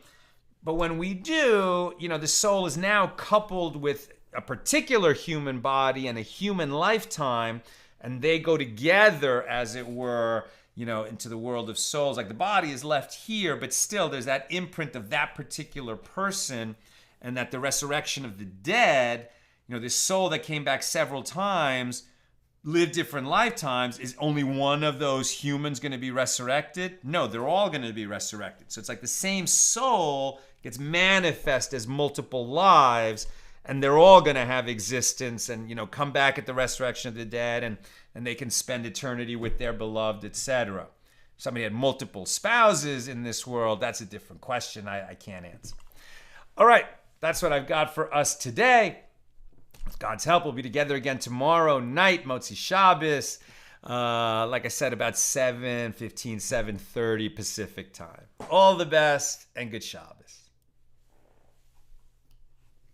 But when we do, the soul is now coupled with a particular human body and a human lifetime, and they go together, as it were, into the world of souls. Like the body is left here, but still there's that imprint of that particular person, and that the resurrection of the dead, this soul that came back several times, lived different lifetimes, is only one of those humans going to be resurrected? No, they're all going to be resurrected. So it's like the same soul gets manifest as multiple lives, and they're all going to have existence and, come back at the resurrection of the dead, and they can spend eternity with their beloved, etc. Somebody had multiple spouses in this world, that's a different question I can't answer. All right, that's what I've got for us today. With God's help, we'll be together again tomorrow night, Motzi Shabbos. Like I said, about 7:30 Pacific time. All the best and good Shabbos.